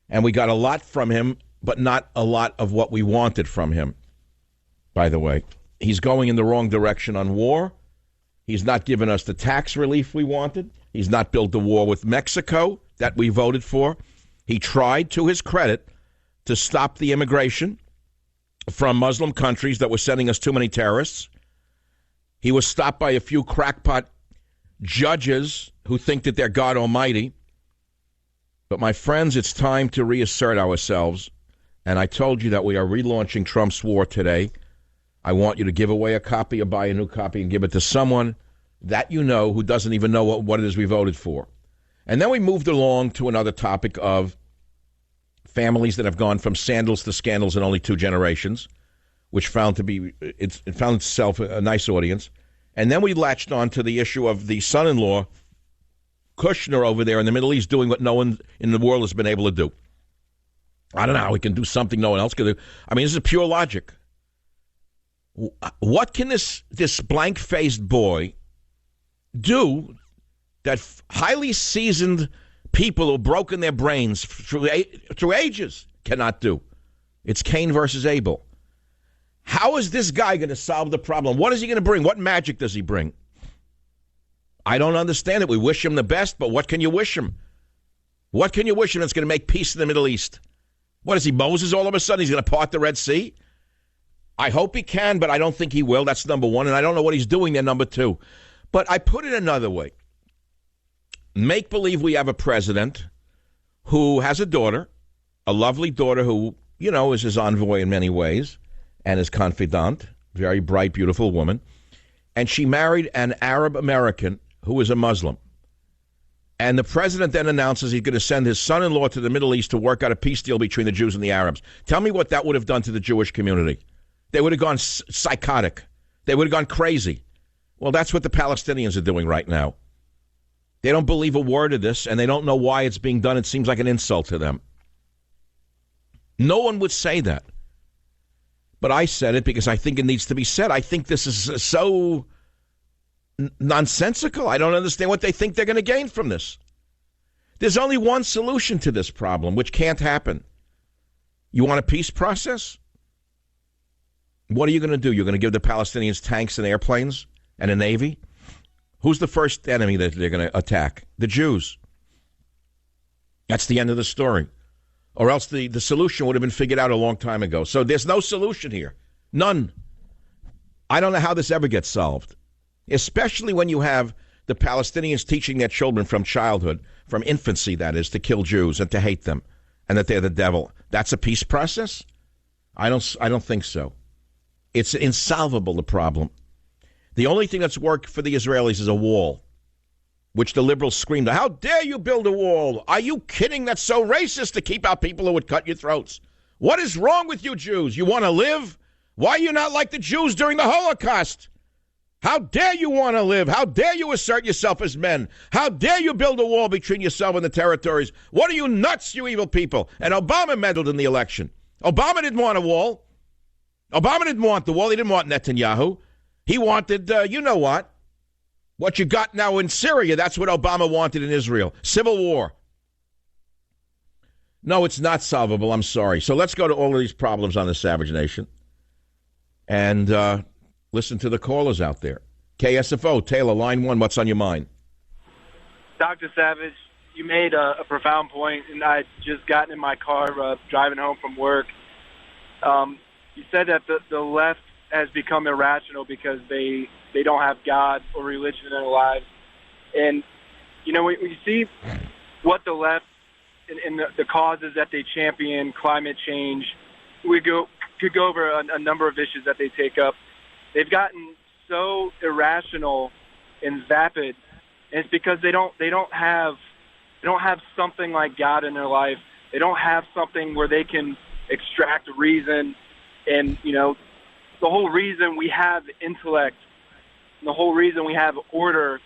And we got a lot from him, but not a lot of what we wanted from him, by the way. He's going in the wrong direction on war. He's not giving us the tax relief we wanted. He's not built the wall with Mexico that we voted for. He tried, to his credit, to stop the immigration from Muslim countries that were sending us too many terrorists. He was stopped by a few crackpot judges who think that they're God Almighty. But, my friends, it's time to reassert ourselves. And I told you that we are relaunching Trump's war today. I want you to give away a copy or buy a new copy and give it to someone that you know who doesn't even know what it is we voted for. And then we moved along to another topic of families that have gone from sandals to scandals in only 2 generations, which found itself a nice audience. And then we latched on to the issue of the son-in-law, Kushner, over there in the Middle East, doing what no one in the world has been able to do. I don't know how he can do something no one else can do. I mean, this is pure logic. What can this blank-faced boy do that highly seasoned people who've broken their brains through ages cannot do? It's Cain versus Abel. How is this guy going to solve the problem? What is he going to bring? What magic does he bring? I don't understand it. We wish him the best, but what can you wish him? What can you wish him that's going to make peace in the Middle East? What is he, Moses all of a sudden? He's going to part the Red Sea? I hope he can, but I don't think he will. That's number one, and I don't know what he's doing there, number two. But I put it another way. Make believe we have a president who has a daughter, a lovely daughter who, you know, is his envoy in many ways and his confidant, very bright, beautiful woman. And she married an Arab American who is a Muslim. And the president then announces he's going to send his son-in-law to the Middle East to work out a peace deal between the Jews and the Arabs. Tell me what that would have done to the Jewish community. They would have gone psychotic. They would have gone crazy. Well, that's what the Palestinians are doing right now. They don't believe a word of this, and they don't know why it's being done. It seems like an insult to them. No one would say that. But I said it because I think it needs to be said. I think this is so nonsensical. I don't understand what they think they're going to gain from this. There's only one solution to this problem, which can't happen. You want a peace process? What are you going to do? You're going to give the Palestinians tanks and airplanes and a navy? Who's the first enemy that they're going to attack? The Jews. That's the end of the story. Or else the solution would have been figured out a long time ago. So there's no solution here. None. I don't know how this ever gets solved. Especially when you have the Palestinians teaching their children from childhood, from infancy, that is, to kill Jews and to hate them and that they're the devil. That's a peace process? I don't think so. It's insolvable, the problem. The only thing that's worked for the Israelis is a wall, which the liberals screamed, how dare you build a wall? Are you kidding? That's so racist to keep out people who would cut your throats. What is wrong with you Jews? You want to live? Why are you not like the Jews during the Holocaust? How dare you want to live? How dare you assert yourself as men? How dare you build a wall between yourself and the territories? What are you nuts, you evil people? And Obama meddled in the election. Obama didn't want a wall. Obama didn't want the wall. He didn't want Netanyahu. He wanted, you know what? What you got now in Syria, that's what Obama wanted in Israel. Civil war. No, it's not solvable. I'm sorry. So let's go to all of these problems on the Savage Nation and listen to the callers out there. KSFO, Taylor, line 1, what's on your mind? Dr. Savage, you made a profound point, and I just gotten in my car driving home from work. You said that the left has become irrational because they don't have God or religion in their lives. And, you know, when you see what the left and the causes that they champion, climate change, could go over a number of issues that they take up. They've gotten so irrational and vapid, and it's because they don't have something like God in their life. They don't have something where they can extract reason. And, you know, the whole reason we have intellect, and the whole reason we have order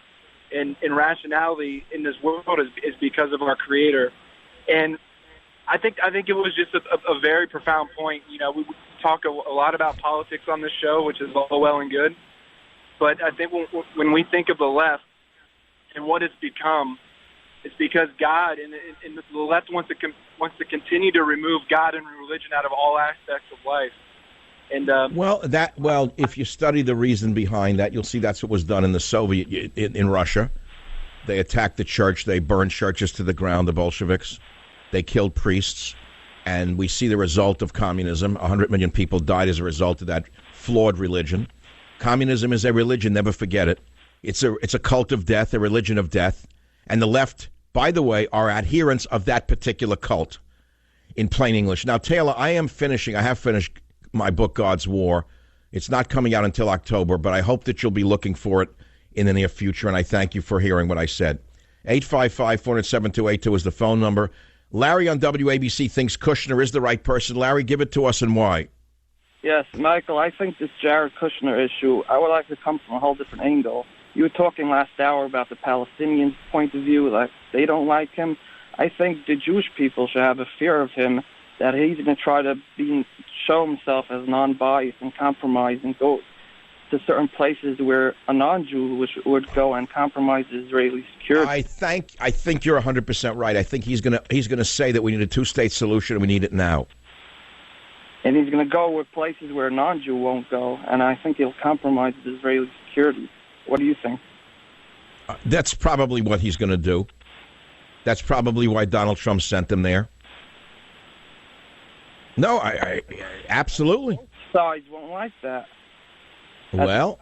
and rationality in this world is because of our Creator. And I think it was just a very profound point. You know, we talk a lot about politics on this show, which is all well and good. But I think when we think of the left and what it's become, it's because God and the left wants to continue to remove God and religion out of all aspects of life. And if you study the reason behind that, you'll see that's what was done in the Soviet in Russia. They attacked the church. They burned churches to the ground, the Bolsheviks. They killed priests. And we see the result of communism. 100 million people died as a result of that flawed religion. Communism is a religion. Never forget it. It's a cult of death, a religion of death. And the left, by the way, are adherents of that particular cult, in plain English. Now, Taylor, I have finished my book, God's War. It's not coming out until October, but I hope that you'll be looking for it in the near future, and I thank you for hearing what I said. 855-400-7282 is the phone number. Larry on WABC thinks Kushner is the right person. Larry, give it to us and why. Yes, Michael, I think this Jared Kushner issue, I would like to come from a whole different angle. You were talking last hour about the Palestinians' point of view, like they don't like him. I think the Jewish people should have a fear of him, that he's going to try to show himself as non-biased and compromise and go to certain places where a non-Jew would go and compromise Israeli security. I think you're 100% right. I think he's gonna say that we need a two-state solution and we need it now. And he's going to go with places where a non-Jew won't go, and I think he'll compromise Israeli security. What do you think? That's probably what he's going to do. That's probably why Donald Trump sent him there. No, I absolutely. Sides won't like that. Well,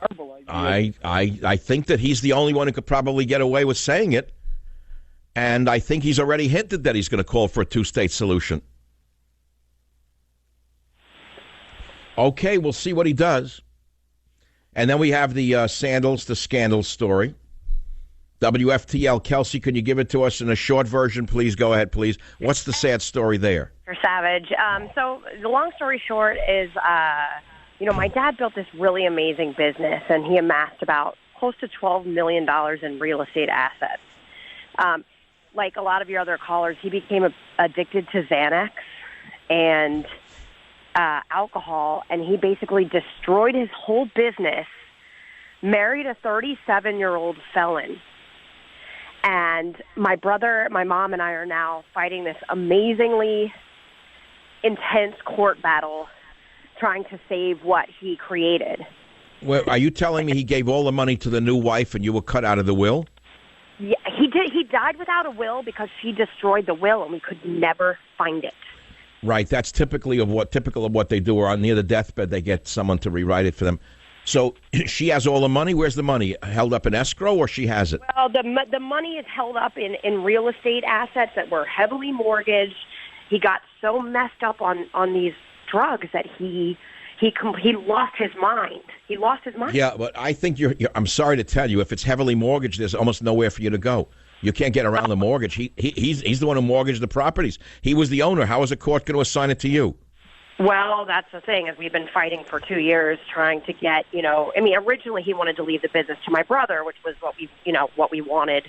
I think that he's the only one who could probably get away with saying it, and I think he's already hinted that he's going to call for a two-state solution. Okay, we'll see what he does. And then we have the Sandals to Scandals story. WFTL, Kelsey, can you give it to us in a short version, please? Go ahead, please. What's the sad story there? For Savage. So the long story short is, my dad built this really amazing business, and he amassed about close to $12 million in real estate assets. Like a lot of your other callers, he became addicted to Xanax and alcohol, and he basically destroyed his whole business, married a 37-year-old felon. And my brother, my mom, and I are now fighting this amazingly intense court battle trying to save what he created. Well, are you telling me he gave all the money to the new wife and you were cut out of the will? Yeah, he did. He died without a will because she destroyed the will, and we could never find it. Right. That's typical of what they do. Or near the deathbed, they get someone to rewrite it for them. So she has all the money. Where's the money? Held up in escrow, or she has it? Well, the money is held up in real estate assets that were heavily mortgaged. He got so messed up on these drugs that he lost his mind. He lost his mind. Yeah, but I think I'm sorry to tell you, if it's heavily mortgaged, there's almost nowhere for you to go. You can't get around the mortgage. He's the one who mortgaged the properties. He was the owner. How is a court going to assign it to you? Well, that's the thing, is we've been fighting for 2 years trying to get, originally he wanted to leave the business to my brother, which was what we wanted.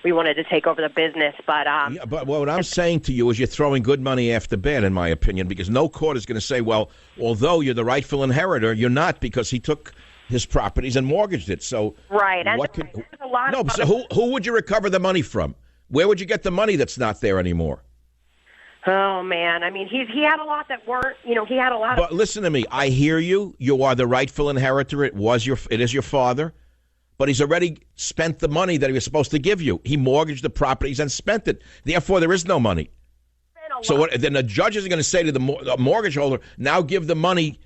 We wanted to take over the business, but... Yeah, but what I'm saying to you is you're throwing good money after bad, in my opinion, because no court is going to say, well, although you're the rightful inheritor, you're not, because he took his properties and mortgaged it. So right, and what there's a lot of... So who would you recover the money from? Where would you get the money that's not there anymore? Oh, man. I mean, he had a lot that weren't, he had a lot But listen to me. I hear you. You are the rightful inheritor. It is your father. But he's already spent the money that he was supposed to give you. He mortgaged the properties and spent it. Therefore, there is no money. So then the judge is going to say to the mortgage holder, now give the money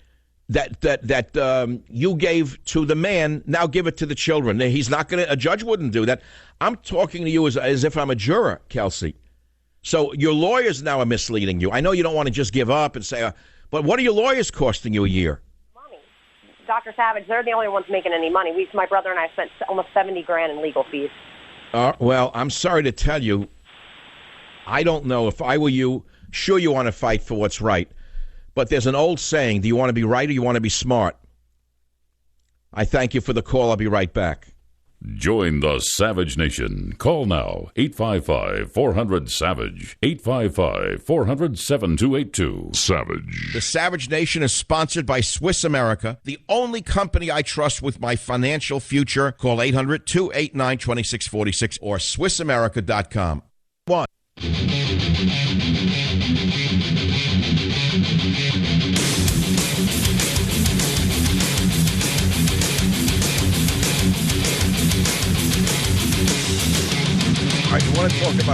that you gave to the man, now give it to the children. He's not going to, a judge wouldn't do that. I'm talking to you as if I'm a juror, Kelsey. So your lawyers now are misleading you. I know you don't want to just give up and say, but what are your lawyers costing you a year? money. Dr. Savage, they're the only ones making any money. My brother and I spent almost $70,000 in legal fees. Well, I'm sorry to tell you, I don't know. If I were you, sure you want to fight for what's right. But there's an old saying, do you want to be right or you want to be smart? I thank you for the call. I'll be right back. Join the Savage Nation. Call now, 855-400-SAVAGE, 855-400-7282. Savage. The Savage Nation is sponsored by Swiss America, the only company I trust with my financial future. Call 800-289-2646 or SwissAmerica.com. One.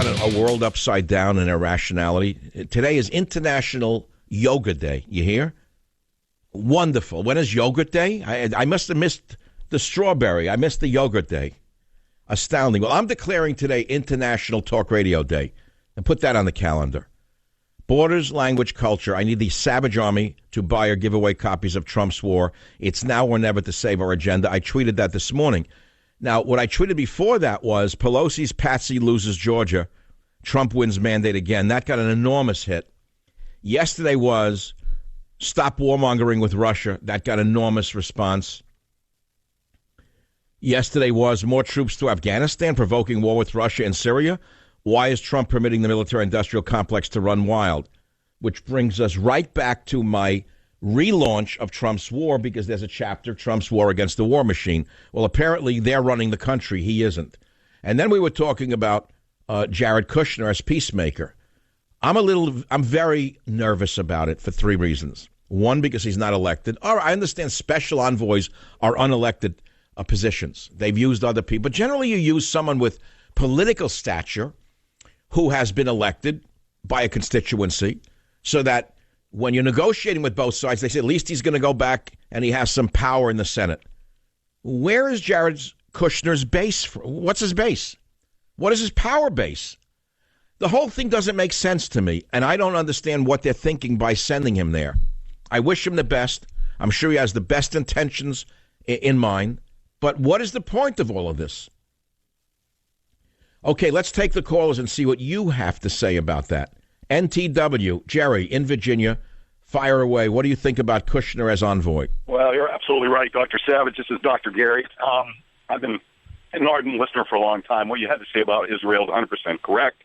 about a world upside down and irrationality? Today is International Yoga Day. You hear? Wonderful. When is Yogurt Day? I must have missed the strawberry. I missed the Yogurt Day. Astounding. Well, I'm declaring today International Talk Radio Day. And put that on the calendar. Borders, language, culture. I need the Savage Army to buy or give away copies of Trump's War. It's now or never to save our agenda. I tweeted that this morning. Now, what I tweeted before that was Pelosi's Patsy loses Georgia. Trump wins mandate again. That got an enormous hit. Yesterday was stop warmongering with Russia. That got enormous response. Yesterday was more troops to Afghanistan, provoking war with Russia and Syria. Why is Trump permitting the military-industrial complex to run wild? Which brings us right back to my relaunch of Trump's War, because there's a chapter, Trump's War Against the War Machine. Well, apparently they're running the country. He isn't. And then we were talking about Jared Kushner as peacemaker. I'm very nervous about it for three reasons. One, because he's not elected. All right, I understand special envoys are unelected positions. They've used other people. But generally you use someone with political stature who has been elected by a constituency so that when you're negotiating with both sides, they say at least he's going to go back and he has some power in the Senate. Where is Jared Kushner's base? What's his base? What is his power base? The whole thing doesn't make sense to me, and I don't understand what they're thinking by sending him there. I wish him the best. I'm sure he has the best intentions in mind. But what is the point of all of this? Okay, let's take the callers and see what you have to say about that. NTW, Jerry in Virginia, fire away. What do you think about Kushner as envoy? Well, you're absolutely right, Dr. Savage. This is Dr. Gary. I've been an ardent listener for a long time. What you had to say about Israel is 100% correct.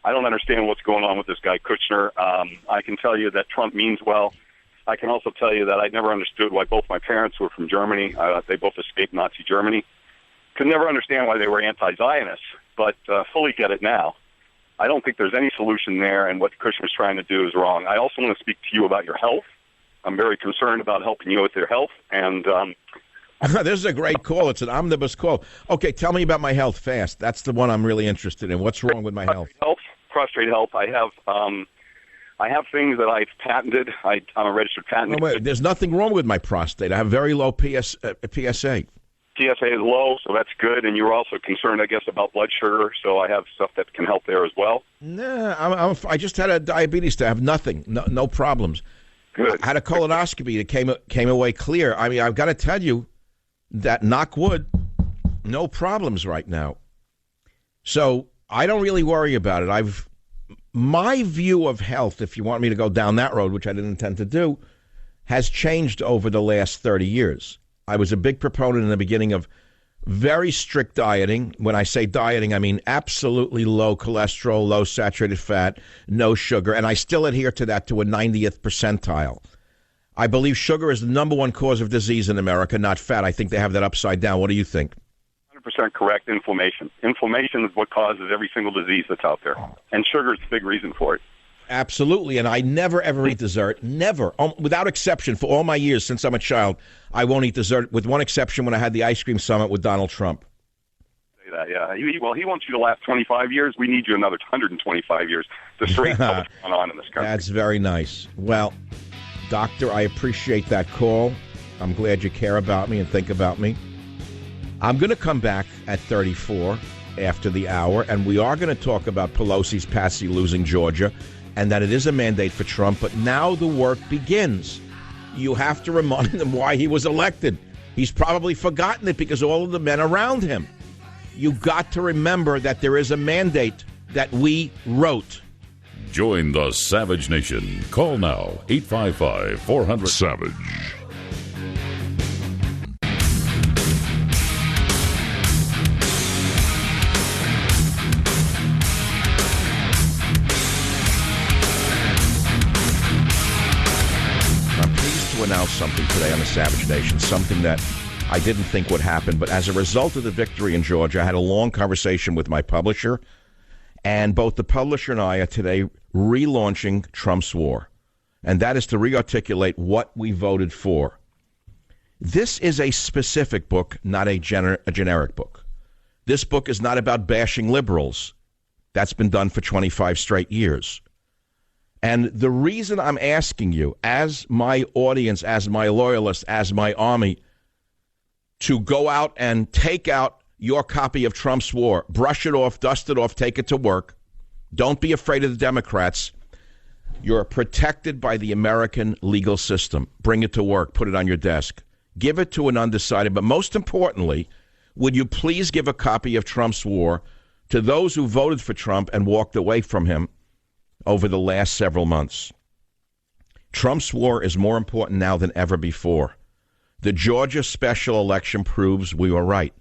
I don't understand what's going on with this guy Kushner. I can tell you that Trump means well. I can also tell you that I never understood why both my parents who were from Germany, they both escaped Nazi Germany, could never understand why they were anti-Zionists, but fully get it now. I don't think there's any solution there, and what Kushner's trying to do is wrong. I also want to speak to you about your health. I'm very concerned about helping you with your health, and this is a great call. It's an omnibus call. Okay, tell me about my health fast. That's the one I'm really interested in. What's wrong with my health? Prostate health. I have things that I've patented. I'm a registered patent. Wait, there's nothing wrong with my prostate. I have very low PSA. PSA is low, so that's good. And you're also concerned, I guess, about blood sugar. So I have stuff that can help there as well. Nah, I just had a diabetes test. I have nothing, no problems. Good. I had a colonoscopy that came away clear. I mean, I've got to tell you that, knock wood, no problems right now. So I don't really worry about it. My view of health, if you want me to go down that road, which I didn't intend to do, has changed over the last 30 years. I was a big proponent in the beginning of very strict dieting. When I say dieting, I mean absolutely low cholesterol, low saturated fat, no sugar, and I still adhere to that to a 90th percentile. I believe sugar is the number one cause of disease in America, not fat. I think they have that upside down. What do you think? 100% correct. Inflammation. Inflammation is what causes every single disease that's out there, and sugar is a big reason for it. Absolutely, and I never, ever eat dessert. Never. Without exception, for all my years since I'm a child, I won't eat dessert, with one exception when I had the ice cream summit with Donald Trump. Say that, yeah. Well, he wants you to last 25 years. We need you another 125 years to straighten out what's going on in this country. That's very nice. Well, Doctor, I appreciate that call. I'm glad you care about me and think about me. I'm going to come back at 34 after the hour, and we are going to talk about Pelosi's Patsy losing Georgia, and that it is a mandate for Trump, but now the work begins. You have to remind him why he was elected. He's probably forgotten it because all of the men around him. You got to remember that there is a mandate that we wrote. Join the Savage Nation. Call now, 855-400-SAVAGE. Announce something today on the Savage Nation, something that I didn't think would happen, but as a result of the victory in Georgia, I had a long conversation with my publisher, and both the publisher and I are today relaunching Trump's War, and that is to rearticulate what we voted for. This is a specific book, not a generic book. This book is not about bashing liberals. That's been done for 25 straight years. And the reason I'm asking you, as my audience, as my loyalists, as my army, to go out and take out your copy of Trump's War, brush it off, dust it off, take it to work. Don't be afraid of the Democrats. You're protected by the American legal system. Bring it to work. Put it on your desk. Give it to an undecided. But most importantly, would you please give a copy of Trump's War to those who voted for Trump and walked away from him over the last several months? Trump's War is more important now than ever before. The Georgia special election proves we were right,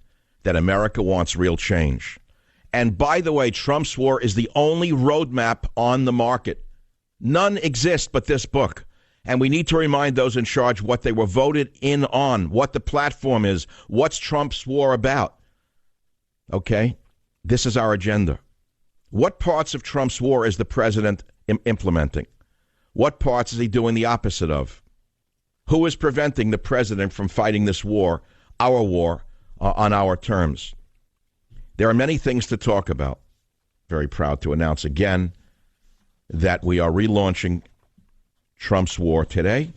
that America wants real change. And by the way, Trump's War is the only roadmap on the market. None exist but this book. And we need to remind those in charge what they were voted in on, what the platform is, what's Trump's war about. Okay? This is our agenda. What parts of Trump's war is the president implementing? What parts is he doing the opposite of? Who is preventing the president from fighting this war, our war, on our terms? There are many things to talk about. Very proud to announce again that we are relaunching Trump's War today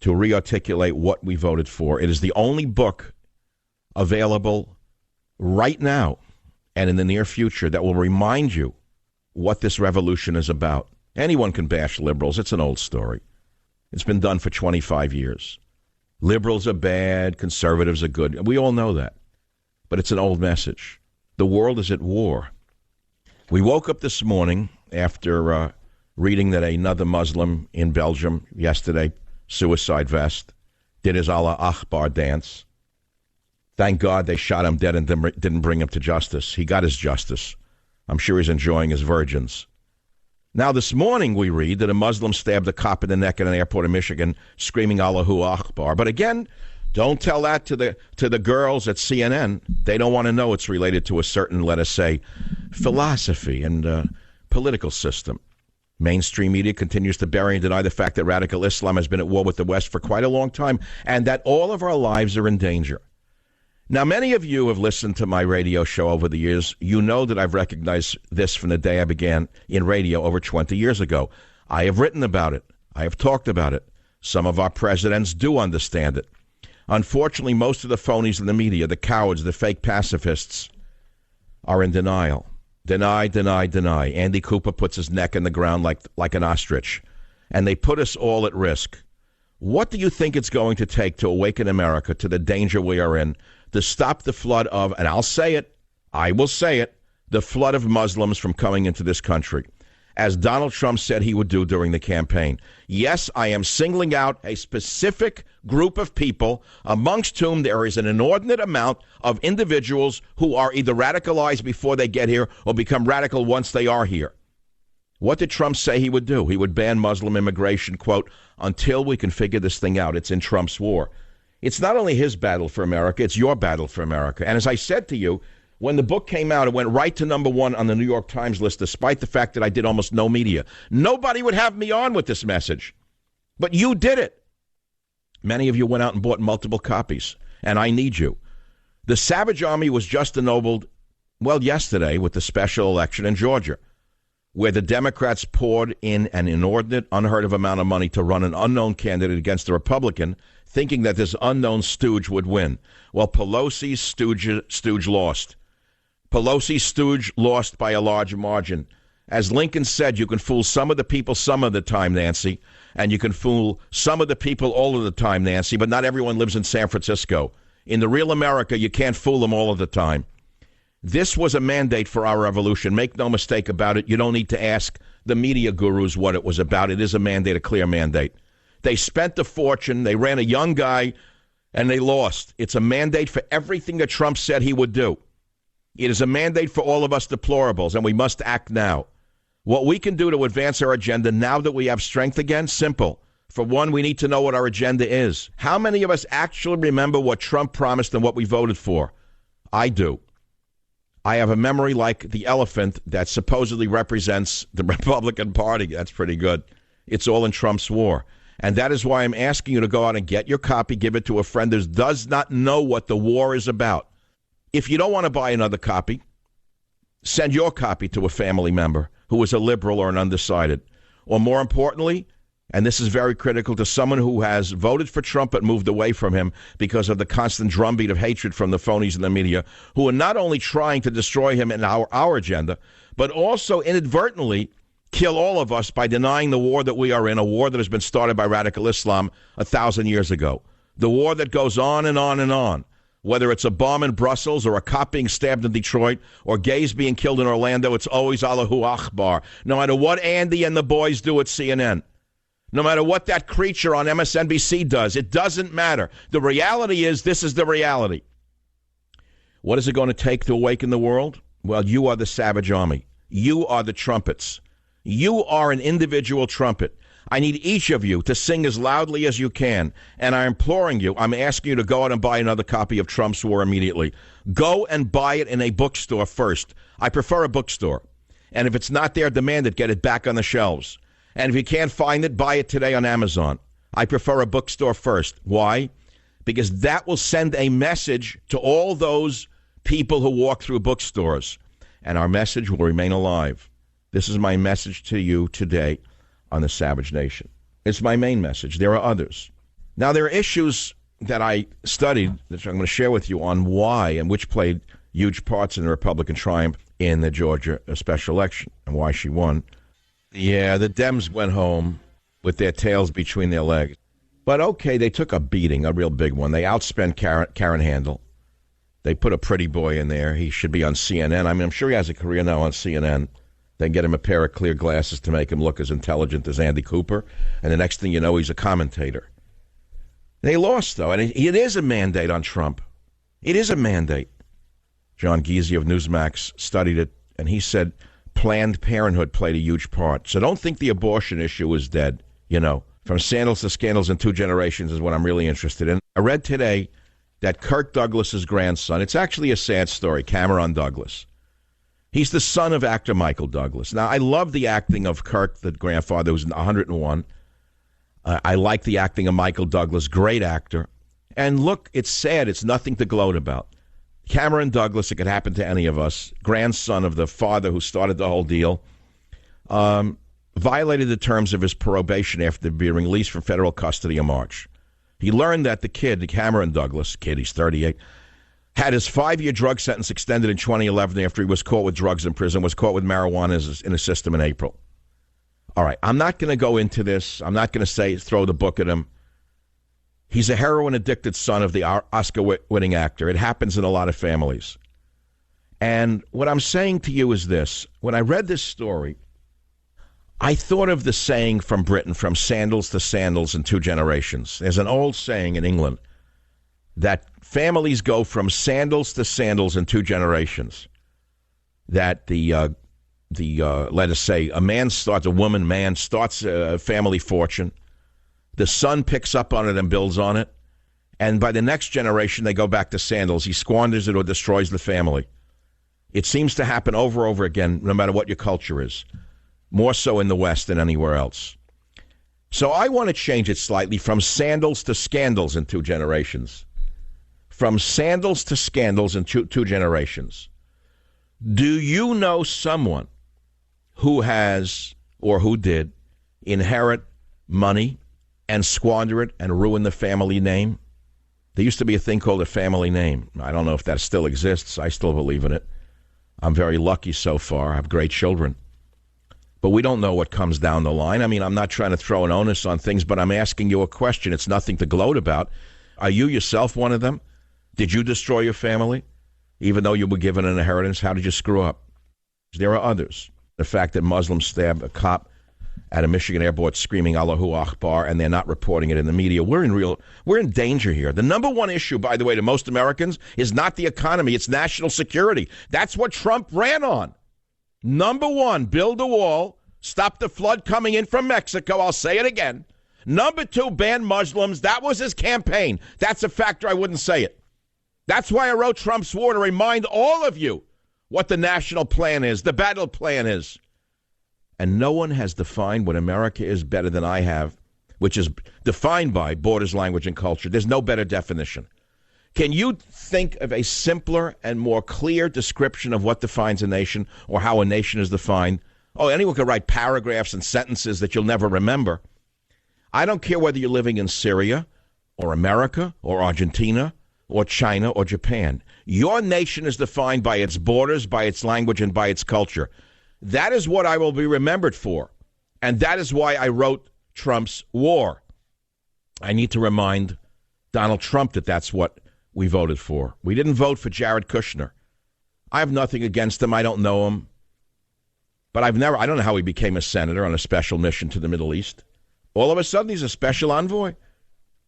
to rearticulate what we voted for. It is the only book available right now and in the near future that will remind you what this revolution is about. Anyone can bash liberals. It's an old story. It's been done for 25 years. Liberals are bad, conservatives are good. We all know that. But it's an old message. The world is at war. We woke up this morning after reading that another Muslim in Belgium yesterday, suicide vest, did his Allah Akbar dance. Thank God they shot him dead and didn't bring him to justice. He got his justice. I'm sure he's enjoying his virgins. Now, this morning we read that a Muslim stabbed a cop in the neck at an airport in Michigan, screaming Allahu Akbar. But again, don't tell that to the girls at CNN. They don't want to know it's related to a certain, let us say, philosophy and political system. Mainstream media continues to bury and deny the fact that radical Islam has been at war with the West for quite a long time and that all of our lives are in danger. Now, many of you have listened to my radio show over the years. You know that I've recognized this from the day I began in radio over 20 years ago. I have written about it. I have talked about it. Some of our presidents do understand it. Unfortunately, most of the phonies in the media, the cowards, the fake pacifists, are in denial. Deny, deny, deny. Andy Cooper puts his neck in the ground like an ostrich. And they put us all at risk. What do you think it's going to take to awaken America to the danger we are in, to stop the flood of, and I'll say it, I will say it, the flood of Muslims from coming into this country, as Donald Trump said he would do during the campaign? Yes, I am singling out a specific group of people amongst whom there is an inordinate amount of individuals who are either radicalized before they get here or become radical once they are here. What did Trump say he would do? He would ban Muslim immigration, quote, until we can figure this thing out. It's in Trump's war. It's not only his battle for America, it's your battle for America. And as I said to you, when the book came out, it went right to #1 on the New York Times list, despite the fact that I did almost no media. Nobody would have me on with this message. But you did it. Many of you went out and bought multiple copies, and I need you. The Savage Army was just ennobled, well, yesterday with the special election in Georgia, where the Democrats poured in an inordinate, unheard of amount of money to run an unknown candidate against a Republican, thinking that this unknown stooge would win. Well, Pelosi's stooge lost. Pelosi's stooge lost by a large margin. As Lincoln said, you can fool some of the people some of the time, Nancy, and you can fool some of the people all of the time, Nancy, but not everyone lives in San Francisco. In the real America, you can't fool them all of the time. This was a mandate for our revolution. Make no mistake about it. You don't need to ask the media gurus what it was about. It is a mandate, a clear mandate. They spent a fortune. They ran a young guy, and they lost. It's a mandate for everything that Trump said he would do. It is a mandate for all of us deplorables, and we must act now. What we can do to advance our agenda now that we have strength again, simple. For one, we need to know what our agenda is. How many of us actually remember what Trump promised and what we voted for? I do. I have a memory like the elephant that supposedly represents the Republican Party. That's pretty good. It's all in Trump's war. And that is why I'm asking you to go out and get your copy, give it to a friend who does not know what the war is about. If you don't want to buy another copy, Send your copy to a family member who is a liberal or an undecided. Or more importantly, and this is very critical, to someone who has voted for Trump but moved away from him because of the constant drumbeat of hatred from the phonies in the media, who are not only trying to destroy him and our agenda, but also inadvertently kill all of us by denying the war that we are in, a war that has been started by radical Islam 1,000 years ago. The war that goes on and on and on. Whether it's a bomb in Brussels or a cop being stabbed in Detroit or gays being killed in Orlando, it's always Allahu Akbar. No matter what Andy and the boys do at CNN. No matter what that creature on MSNBC does, it doesn't matter. The reality is, this is the reality. What is it going to take to awaken the world? Well, you are the Savage Army. You are the trumpets. You are an individual trumpet. I need each of you to sing as loudly as you can. And I'm imploring you, I'm asking you to go out and buy another copy of Trump's War immediately. Go and buy it in a bookstore first. I prefer a bookstore. And if it's not there, demand it. Get it back on the shelves. And if you can't find it, buy it today on Amazon. I prefer a bookstore first. Why? Because that will send a message to all those people who walk through bookstores. And our message will remain alive. This is my message to you today on the Savage Nation. It's my main message. There are others. Now, there are issues that I studied that I'm going to share with you on why and which played huge parts in the Republican triumph in the Georgia special election and why she won. Yeah, the Dems went home with their tails between their legs. But okay, they took a beating, a real big one. They outspent Karen Handel. They put a pretty boy in there. He should be on CNN. I mean, I'm sure he has a career now on CNN. They get him a pair of clear glasses to make him look as intelligent as Andy Cooper. And the next thing you know, he's a commentator. They lost, though. And it is a mandate on Trump. It is a mandate. John Giese of Newsmax studied it, and he said Planned Parenthood played a huge part. So don't think the abortion issue is dead. You know, from sandals to scandals in 2 generations is what I'm really interested in. I read today that Kirk Douglas's grandson, it's actually a sad story, Cameron Douglas. He's the son of actor Michael Douglas. Now, I love the acting of Kirk, the grandfather, who's 101. I like the acting of Michael Douglas, great actor. And look, it's sad. It's nothing to gloat about. Cameron Douglas, it could happen to any of us, grandson of the father who started the whole deal, violated the terms of his probation after being released from federal custody in March. He learned that the kid, Cameron Douglas, he's 38, had his 5-year drug sentence extended in 2011 after he was caught with drugs in prison, was caught with marijuana in his system in April. All right, I'm not going to go into this. I'm not going to throw the book at him. He's a heroin-addicted son of the Oscar-winning actor. It happens in a lot of families. And what I'm saying to you is this. When I read this story, I thought of the saying from Britain, from sandals to sandals in 2 generations. There's an old saying in England that families go from sandals to sandals in 2 generations. That let us say, a man starts a family fortune. The son picks up on it and builds on it. And by the next generation, they go back to sandals. He squanders it or destroys the family. It seems to happen over and over again, no matter what your culture is. More so in the West than anywhere else. So I want to change it slightly from sandals to scandals in 2 generations. From sandals to scandals in two generations. Do you know someone who has, or who did, inherit money and squander it and ruin the family name? There used to be a thing called a family name. I don't know if that still exists. I still believe in it. I'm very lucky so far. I have great children. But we don't know what comes down the line. I mean, I'm not trying to throw an onus on things, but I'm asking you a question. It's nothing to gloat about. Are you yourself one of them? Did you destroy your family? Even though you were given an inheritance, how did you screw up? There are others. The fact that Muslims stabbed a cop at a Michigan airport screaming Allahu Akbar, and they're not reporting it in the media. We're in danger here. The number one issue, by the way, to most Americans is not the economy, it's national security. That's what Trump ran on. Number one, build a wall, stop the flood coming in from Mexico. I'll say it again. Number two, ban Muslims. That was his campaign. That's a factor. I wouldn't say it. That's why I wrote Trump's War, to remind all of you what the national plan is, the battle plan is. And no one has defined what America is better than I have, which is defined by borders, language, and culture. There's no better definition. Can you think of a simpler and more clear description of what defines a nation or how a nation is defined? Oh, anyone could write paragraphs and sentences that you'll never remember. I don't care whether you're living in Syria or America or Argentina or China or Japan. Your nation is defined by its borders, by its language, and by its culture. That is what I will be remembered for. And that is why I wrote Trump's War. I need to remind Donald Trump that that's what we voted for. We didn't vote for Jared Kushner. I have nothing against him. I don't know him. But I don't know how he became a senator on a special mission to the Middle East. All of a sudden, he's a special envoy.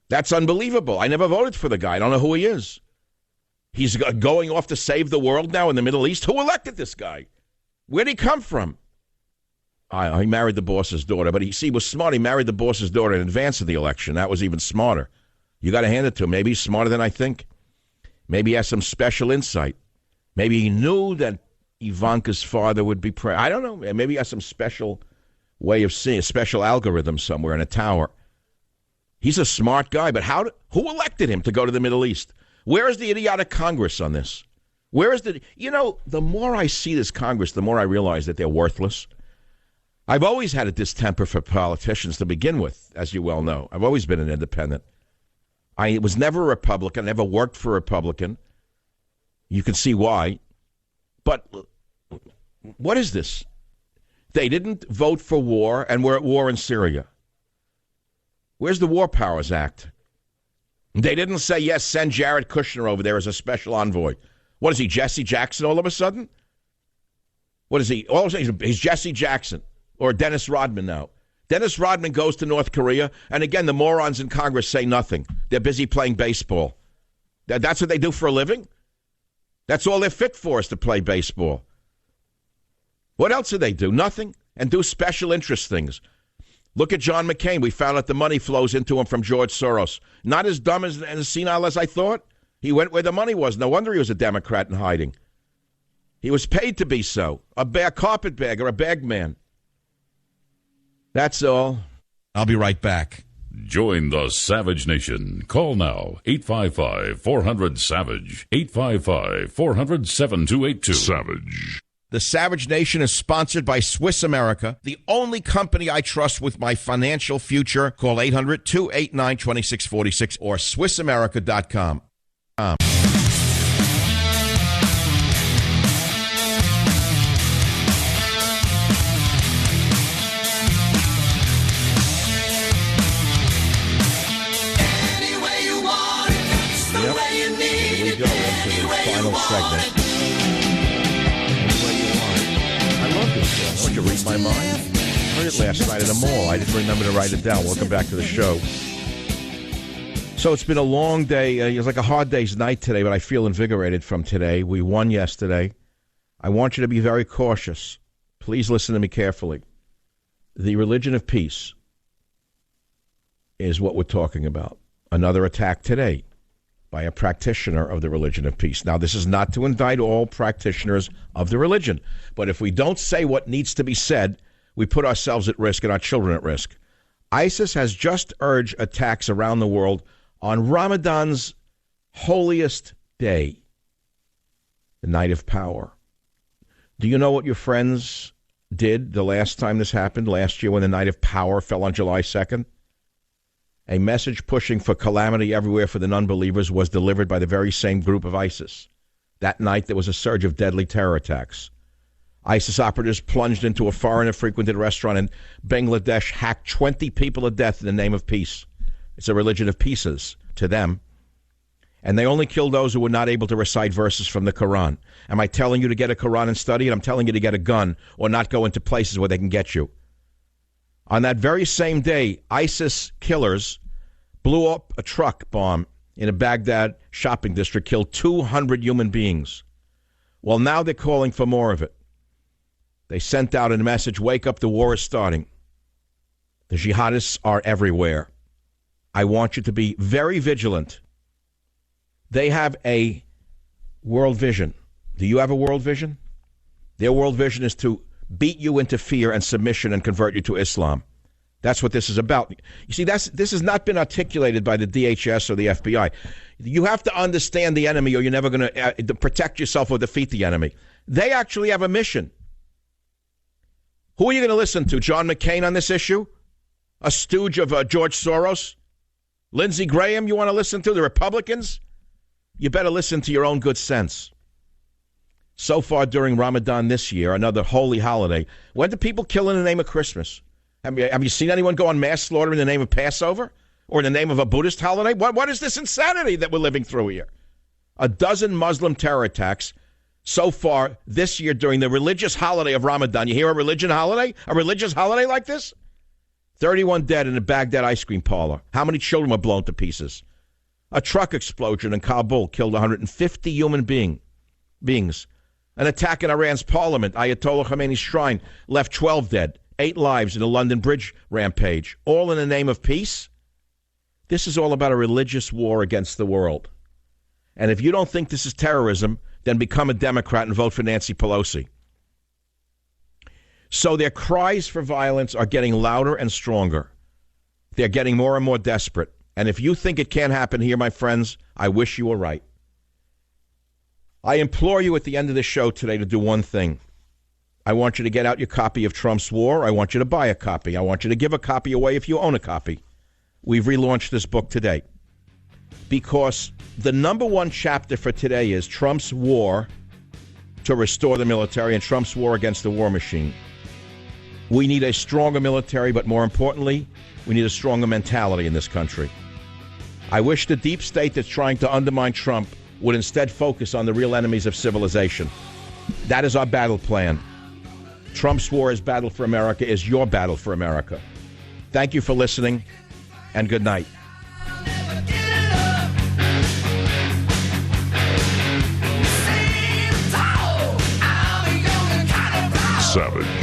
That's unbelievable. I never voted for the guy. I don't know who he is. He's going off to save the world now in the Middle East. Who elected this guy? Where'd he come from? He married the boss's daughter, but he was smart. He married the boss's daughter in advance of the election. That was even smarter. You got to hand it to him. Maybe he's smarter than I think. Maybe he has some special insight. Maybe he knew that Ivanka's father would be president. I don't know. Maybe he has some special way of seeing, a special algorithm somewhere in a tower. He's a smart guy, but who elected him to go to the Middle East? Where is the idiotic Congress on this? Where is the more I see this Congress, the more I realize that they're worthless. I've always had a distemper for politicians to begin with, as you well know. I've always been an independent. I was never a Republican, never worked for a Republican. You can see why. But what is this? They didn't vote for war, and we're at war in Syria. Where's the War Powers Act? They didn't say, yes, send Jared Kushner over there as a special envoy. What is he, Jesse Jackson all of a sudden? What is he? All of a sudden, he's Jesse Jackson or Dennis Rodman now. Dennis Rodman goes to North Korea, and again, the morons in Congress say nothing. They're busy playing baseball. That's what they do for a living? That's all they're fit for, is to play baseball. What else do they do? Nothing. And do special interest things. Look at John McCain. We found out the money flows into him from George Soros. Not as dumb and as senile as I thought. He went where the money was. No wonder he was a Democrat in hiding. He was paid to be so. A carpetbagger, a bagman. That's all. I'll be right back. Join the Savage Nation. Call now, 855-400-SAVAGE, 855-400-7282. Savage. The Savage Nation is sponsored by Swiss America, the only company I trust with my financial future. Call 800-289-2646 or SwissAmerica.com. Final segment. I love this show. I want you to read my mind. I heard it last night at a mall. I didn't remember to write it down. Welcome back to the show. So it's been a long day. It was like a hard day's night today, but I feel invigorated from today. We won yesterday. I want you to be very cautious. Please listen to me carefully. The religion of peace is what we're talking about. Another attack today by a practitioner of the religion of peace. Now, this is not to indict all practitioners of the religion, but if we don't say what needs to be said, we put ourselves at risk and our children at risk. ISIS has just urged attacks around the world on Ramadan's holiest day, the night of power. Do you know what your friends did the last time this happened, last year when the night of power fell on July 2nd? A message pushing for calamity everywhere for the non-believers was delivered by the very same group of ISIS. That night, there was a surge of deadly terror attacks. ISIS operatives plunged into a foreigner-frequented restaurant in Bangladesh, hacked 20 people to death in the name of peace. It's a religion of pieces to them. And they only killed those who were not able to recite verses from the Quran. Am I telling you to get a Quran and study it? I'm telling you to get a gun or not go into places where they can get you. On that very same day, ISIS killers blew up a truck bomb in a Baghdad shopping district, killed 200 human beings. Well, now they're calling for more of it. They sent out a message, wake up, the war is starting. The jihadists are everywhere. I want you to be very vigilant. They have a world vision. Do you have a world vision? Their world vision is to beat you into fear and submission and convert you to Islam. That's what this is about. You see, this has not been articulated by the DHS or the FBI. You have to understand the enemy, or you're never going to protect yourself or defeat the enemy. They actually have a mission. Who are you going to listen to? John McCain on this issue? A stooge of George Soros? Lindsey Graham you want to listen to? The Republicans? You better listen to your own good sense. So far during Ramadan this year, another holy holiday, when do people kill in the name of Christmas? Have you seen anyone go on mass slaughter in the name of Passover? Or in the name of a Buddhist holiday? What is this insanity that we're living through here? A dozen Muslim terror attacks so far this year during the religious holiday of Ramadan. You hear a religion holiday? A religious holiday like this? 31 dead in a Baghdad ice cream parlor. How many children were blown to pieces? A truck explosion in Kabul killed 150 human beings. An attack in Iran's parliament, Ayatollah Khamenei's shrine, left 12 dead. 8 lives in a London Bridge rampage, all in the name of peace. This is all about a religious war against the world. And if you don't think this is terrorism, then become a Democrat and vote for Nancy Pelosi. So their cries for violence are getting louder and stronger. They're getting more and more desperate. And if you think it can't happen here, my friends, I wish you were right. I implore you at the end of the show today to do one thing. I want you to get out your copy of Trump's War. I want you to buy a copy. I want you to give a copy away if you own a copy. We've relaunched this book today because the number one chapter for today is Trump's war to restore the military and Trump's war against the war machine. We need a stronger military, but more importantly, we need a stronger mentality in this country. I wish the deep state that's trying to undermine Trump would instead focus on the real enemies of civilization. That is our battle plan. Trump's war, his battle for America, is your battle for America. Thank you for listening, and good night. Savage.